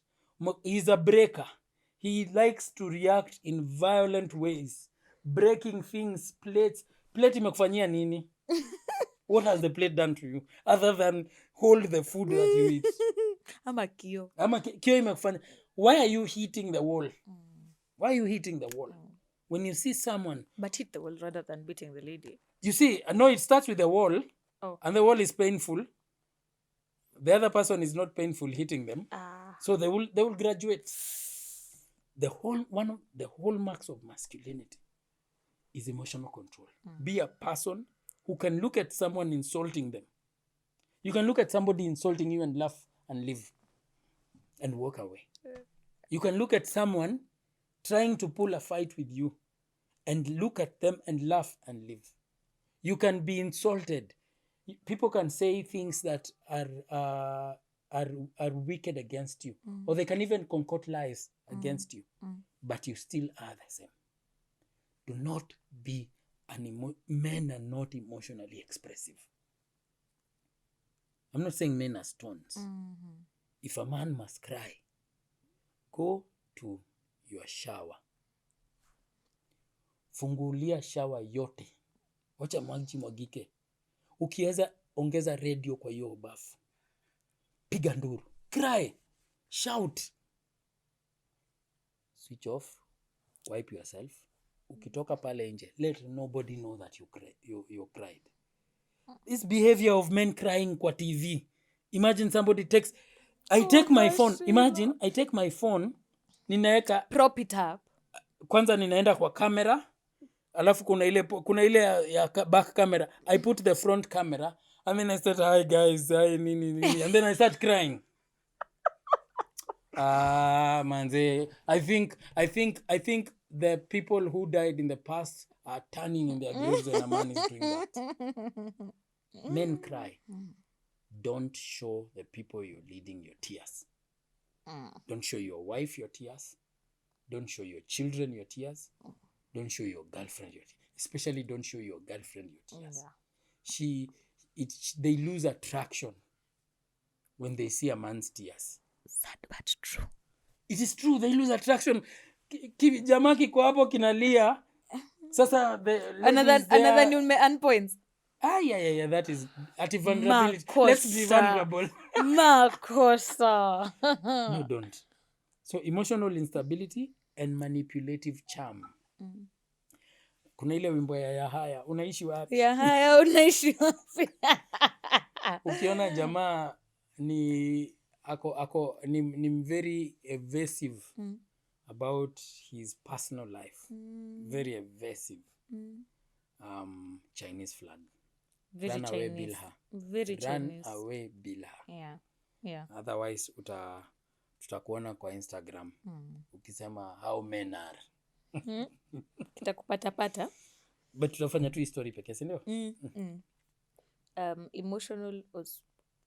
He's a breaker. He likes to react in violent ways. Breaking things, plates. Plate imekufanyia nini? What has the plate done to you? Other than hold the food that you eat. Ama kio. Kio imekufanya. Why are you hitting the wall? Why are you hitting the wall? When you see someone... But hit the wall rather than beating the lady. You see, no, it starts with the wall. Oh. And the wall is painful. The other person is not painful hitting them. So they will graduate. The hallmarks of masculinity is emotional control. Be a person who can look at someone insulting them. You can look at somebody insulting you and laugh and leave and walk away. You can look at someone trying to pull a fight with you and look at them and laugh and leave. You can be insulted. People can say things that are wicked against you, or they can even concoct lies against you, but you still are the same. Do not be men are not emotionally expressive. I'm not saying men are stones. If a man must cry, go to your shower. Fungulia shower yote. Wacha maji mwagike. Ukiweza ongeza radio kwa hiyo bafu. Piga nduru. Cry. Shout. Switch off. Wipe yourself. Ukitoka pale nje, let nobody know that you cried. This behavior of men crying kwa TV. Imagine somebody takes... I take my phone. Imagine, I take my phone. Ninaeka... Prop it up. Kwanza ninaenda kwa camera. Alafu kuna ile ya back camera. I put the front camera. And then I start, hi guys, hi, nini. And then I start crying. Manze. I think the people who died in the past are turning in their graves when a man is doing that. Men cry. Don't show the people you're leading your tears. Don't show your wife your tears. Don't show your children your tears. Don't show your girlfriend your tears. Especially don't show your girlfriend your tears. Yeah. They lose attraction when they see a man's tears. Sad but true. It is true. They lose attraction. Jamaa kiko hapo kinalia. Sasa another new man points. Yeah. That is at vulnerability. Let's be vulnerable. Makosa. No, don't. So emotional instability and manipulative charm. Kuna ile wimbo ya haya. Unaishi wapi? Ya haya unaishi wapi? Ukiona jamaa ni very evasive about his personal life. Very evasive. Chinese flag. Very Run Chinese. away Bilha. Very Run Chinese. away Bilha. Yeah. Otherwise tutakuona kwa Instagram. Ukisema how men are. Kitakupata. But tutafanya tu story pekee, si ndio? Emotional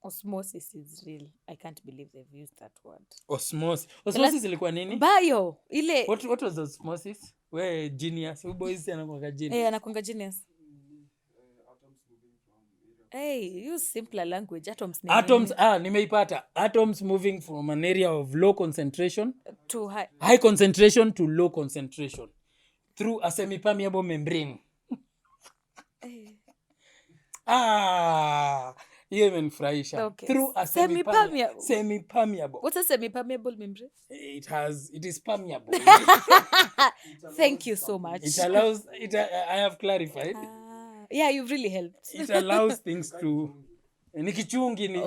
osmosis is real. I can't believe they've used that word. Osmosis ilikuwa nini? Bio. Ile. What was osmosis? Where genius? Who boys anakuanga genius? Anakuanga genius. Hey, use simpler language. Atoms. Nimeipata. Atoms moving from an area of low concentration to high concentration to low concentration through a semi-permeable membrane. Hiyo imenifurahisha. Okay. Through a semi-permeable. What's a semi-permeable membrane? It is permeable. Thank you so much. It allows I have clarified. Yeah, you've really helped. It allows things to kichungi ni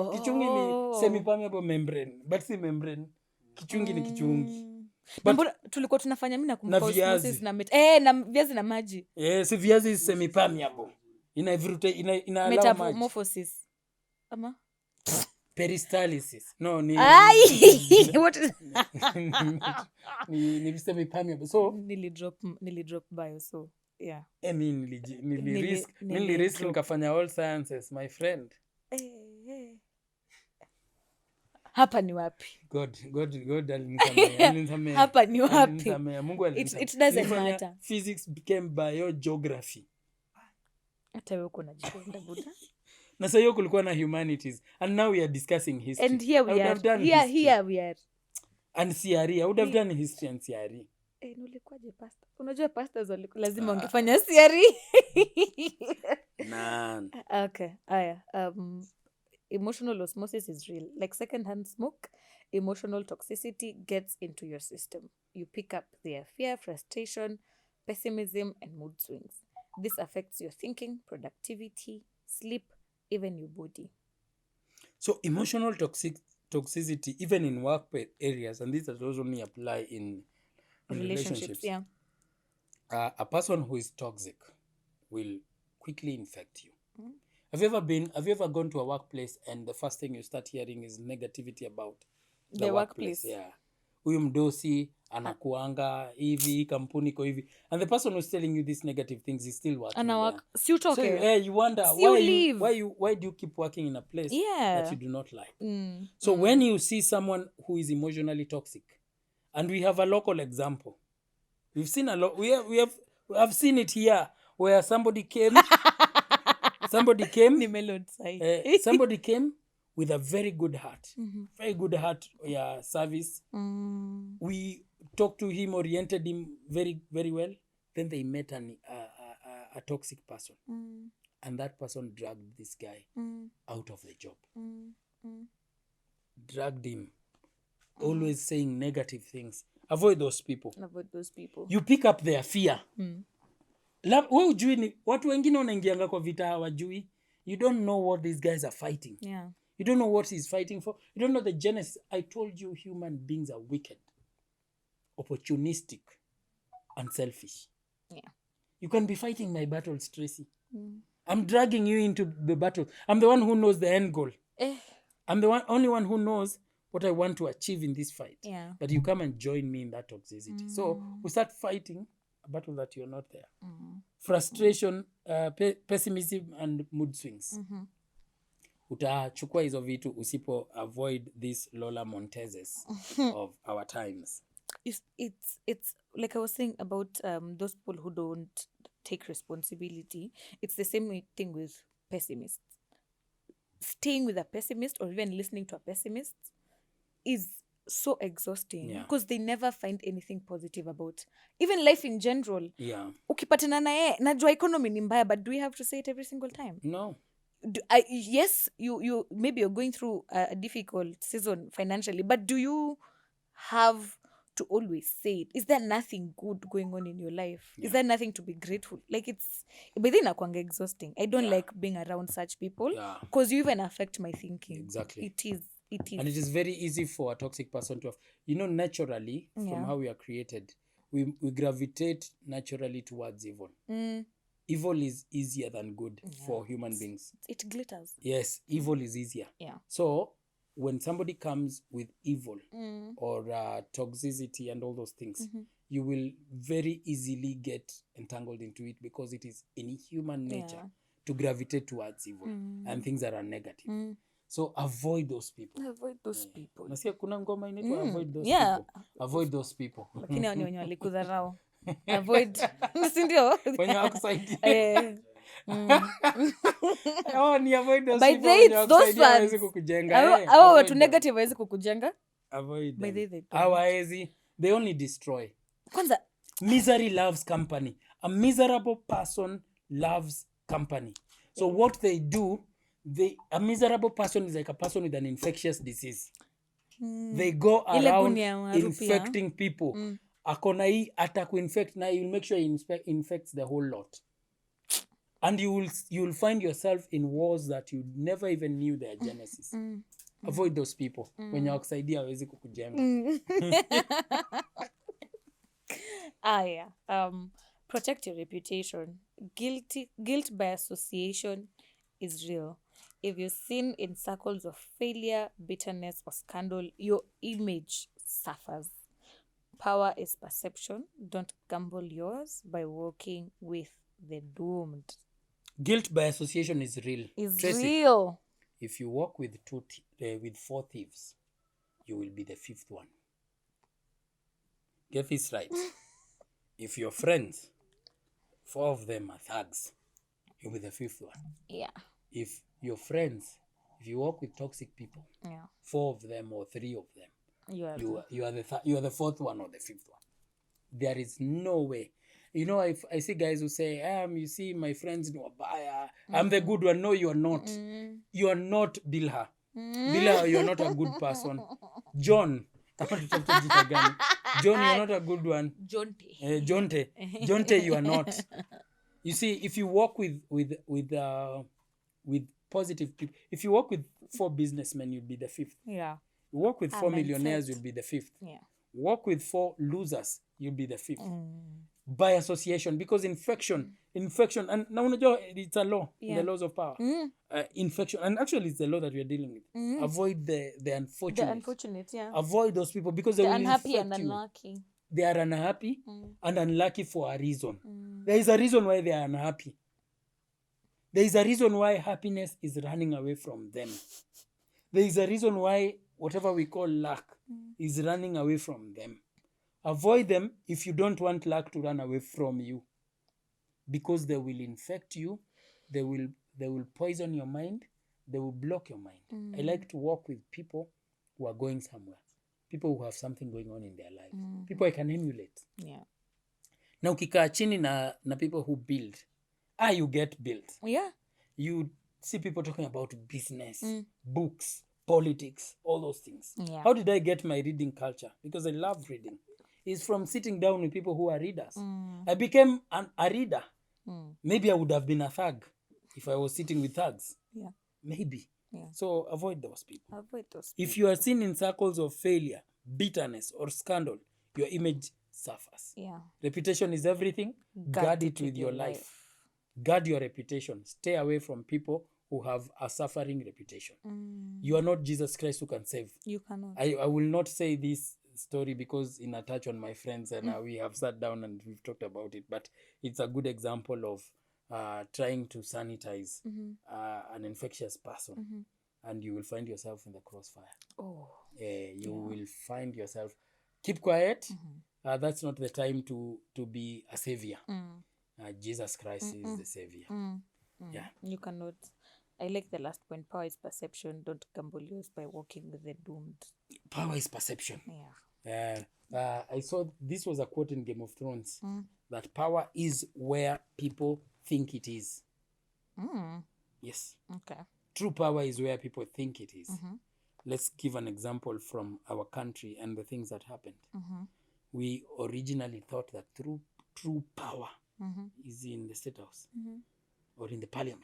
semi-permeable membrane, but si membrane. Kichungi ni kichungi. But tulikuwa tunafanya mimi nakumbuka osmosis na na viazi na maji. Si viazi is semi-permeable. Ina allow metamorphosis. Ama peristalsis. No, what is ni semi-permeable. So nilidrop bio, so yeah. Nilirisk nikafanya all sciences, my friend. hapa ni wapi? God alinisamehe. Hapa ni wapi? Alinisamehe. Mungu alinisamehe. It doesn't Nilifanya matter. Physics became biogeography. Hata wewe uko unajipenda buda. Na sasa hiyo kulikuwa na humanities, and now we are discussing history. And here we I would are. have done history. Here we are. And CRE, I would have done history and CRE. Nulikuwaje pastor? Unajua pastors lazima ungefanya CRE. Man. Okay. Aya. Emotional osmosis is real. Like secondhand smoke, emotional toxicity gets into your system. You pick up their fear, frustration, pessimism, and mood swings. This affects your thinking, productivity, sleep, even your body. So emotional toxicity, even in work areas, and this does only apply in relationships. Yeah. A person who is toxic will quickly infect you. Have you ever gone to a workplace and the first thing you start hearing is negativity about the workplace? Yeah. Huyu mdosi anakuanga hivi, kampuni iko hivi, and the person who's telling you these negative things is still working there. Si utoke. So you wonder why do you keep working in a place that you do not like? So when you see someone who is emotionally toxic, and we have a local example, we've seen a lot. We have seen it here where somebody came. Somebody came with a very good heart. Very good heart, service. We talked to him, oriented him very, very well. Then they met a toxic person. And that person dragged this guy out of the job. Dragged him. Always saying negative things. Avoid those people. You pick up their fear. We ujui ni watu wengine wanaingianga kwa vita hawajui. You don't know what these guys are fighting. Yeah. You don't know what he's fighting for. You don't know the genesis. I told you human beings are wicked, opportunistic, and selfish. Yeah. You can be fighting my battles, Tracy. I'm dragging you into the battle. I'm the one who knows the end goal. I'm the only one who knows what I want to achieve in this fight. Yeah. But you come and join me in that toxicity. So we start fighting a battle that you're not there. Frustration, pessimism, and mood swings. Utachukua hizo vitu usipo avoid these Lola Monteses of our times. It's like I was saying about those people who don't take responsibility. It's the same thing with pessimists. Staying with a pessimist or even listening to a pessimist is so exhausting because they never find anything positive about even life in general. Yeah. Ukipatana na yeye, najua economy ni mbaya, but do we have to say it every single time? No. Yes, you maybe you're going through a difficult season financially, but do you have to always say it? Is there nothing good going on in your life? Is there nothing to be grateful? Like but then inakuanga exhausting. I don't like being around such people because you even affect my thinking. Exactly. It is. And it is very easy for a toxic person to have, naturally, from how we are created, we gravitate naturally towards evil. Evil is easier than good for human beings. It glitters. Yes, evil is easier. Yeah. So when somebody comes with evil or toxicity and all those things, you will very easily get entangled into it because it is in human nature to gravitate towards evil and things that are negative. So avoid those people. Nasikia kuna ngoma inaitwa avoid those people. Avoid those people. Lakini hao ni wenye walikudharau. Avoid. Si ndio? Wenye wakusaidia. Ni avoid those by people. By those hawezi kukujenga. Hao watu negative hawezi kukujenga. Avoid them. By they hawezi. They only destroy. Kwanza misery loves company. A miserable person loves company. So what they do, a miserable person is like a person with an infectious disease. They go around infecting people. Akona hii atakuinfect na you'll make sure he infects the whole lot. And you will find yourself in wars that you never even knew their genesis. Avoid those people. Wenye wakusaidia hawezi kukujenga. Protect your reputation. Guilt by association is real. If you're seen in circles of failure, bitterness, or scandal, your image suffers. Power is perception. Don't gamble yours by walking with the doomed. Guilt by association is real. Is Tracy, real. If you walk with 4 thieves, you will be the fifth one. Get this right. If your friends, 4 of them are thugs, you'll be the fifth one. Yeah. If your friends, if you work with toxic people, Yeah. 4 of them or 3 of them, You are you are the fourth one or the fifth one. There is no way. You know, I see guys who say, you see, my friends know wabaya. I'm the good one. No, you are not. You are not Bilha. Bilha, you are not a good person. John, John, you are not a good one. Jonte, you are not. You see, if you work with positive people, if you work with 4 businessmen, you'll be the fifth. Yeah. You work with 4 mindset. millionaires, you'll be the fifth. Yeah. Work with 4 losers, you'll be the fifth. By association, because infection, and now it's a law in the laws of power. Infection, and actually it's the law that we are dealing with. Avoid the unfortunate. The unfortunate, yeah. Avoid those people because they will unhappy infect and you. unlucky. They are unhappy and unlucky for a reason. There is a reason why they are unhappy. There is a reason why happiness is running away from them. There is a reason why whatever we call luck is running away from them. Avoid them if you don't want luck to run away from you, because they will infect you. They will poison your mind. They will block your mind. I like to work with people who are going somewhere, people who have something going on in their lives, people I can emulate. Yeah. Now ukikaa chini na people who build, you get built. Yeah. You see people talking about business, books, politics, all those things. Yeah. How did I get my reading culture? Because I love reading. It's from sitting down with people who are readers. I became a reader. Maybe I would have been a thug if I was sitting with thugs. Yeah. Maybe. Yeah. So avoid those people. Avoid those If you are seen in circles of failure, bitterness, or scandal, your image suffers. Yeah. Reputation is everything. Guard it with your life. Guard your reputation. Stay away from people who have a suffering reputation. You are not Jesus Christ who can save. You cannot. I will not say this story because in a touch on my friends and we have sat down and we've talked about it, but it's a good example of trying to sanitize an infectious person, and you will find yourself in the crossfire. You will find yourself. Keep quiet. That's not the time to be a savior. Jesus Christ is the savior. Yeah. You cannot. I like the last point. Power is perception. Don't gamble yours by walking with the doomed. Power is perception. Yeah. I saw this was a quote in Game of Thrones that power is where people think it is. Yes. Okay. True power is where people think it is. Let's give an example from our country and the things that happened. We originally thought that true power is in the State House or in the Parliament.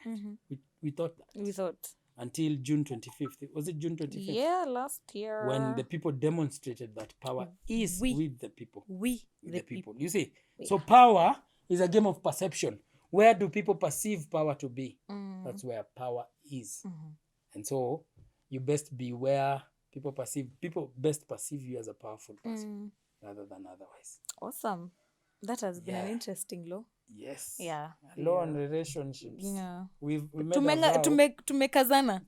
We thought that. We thought. Until June 25th. Was it June 25th? Yeah, last year. When the people demonstrated that power is with the people. The people. You see? So power is a game of perception. Where do people perceive power to be? That's where power is. And so you best be where people best perceive you as a powerful person rather than otherwise. Awesome. That has been an interesting law. Yes. Yeah. Law and relationships. Yeah. We made a vow. Tumekazana.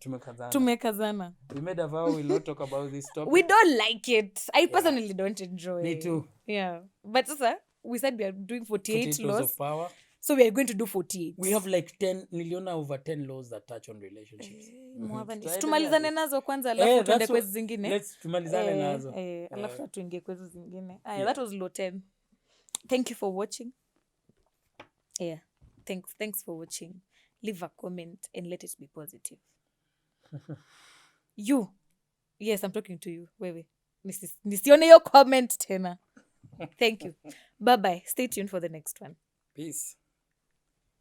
We made a vow we'll not talk about this topic. We don't like it. I personally don't enjoy. Me too. Yeah. But sir, we said we are doing 48 laws. Of power. So we are going to do 48. We have like 10 million over 10 laws that touch on relationships. Tumalizane nazo kwanza alafu tuende kwa zingine. Let's tumalizane nazo. Alafu tuingie kwa zingine. That was law 10. Thank you for watching. Yeah. Thanks for watching. Leave a comment and let it be positive. You. Yes, I'm talking to you. Wewe. Nisione your comment tena. Thank you. Bye-bye. Stay tuned for the next one. Peace.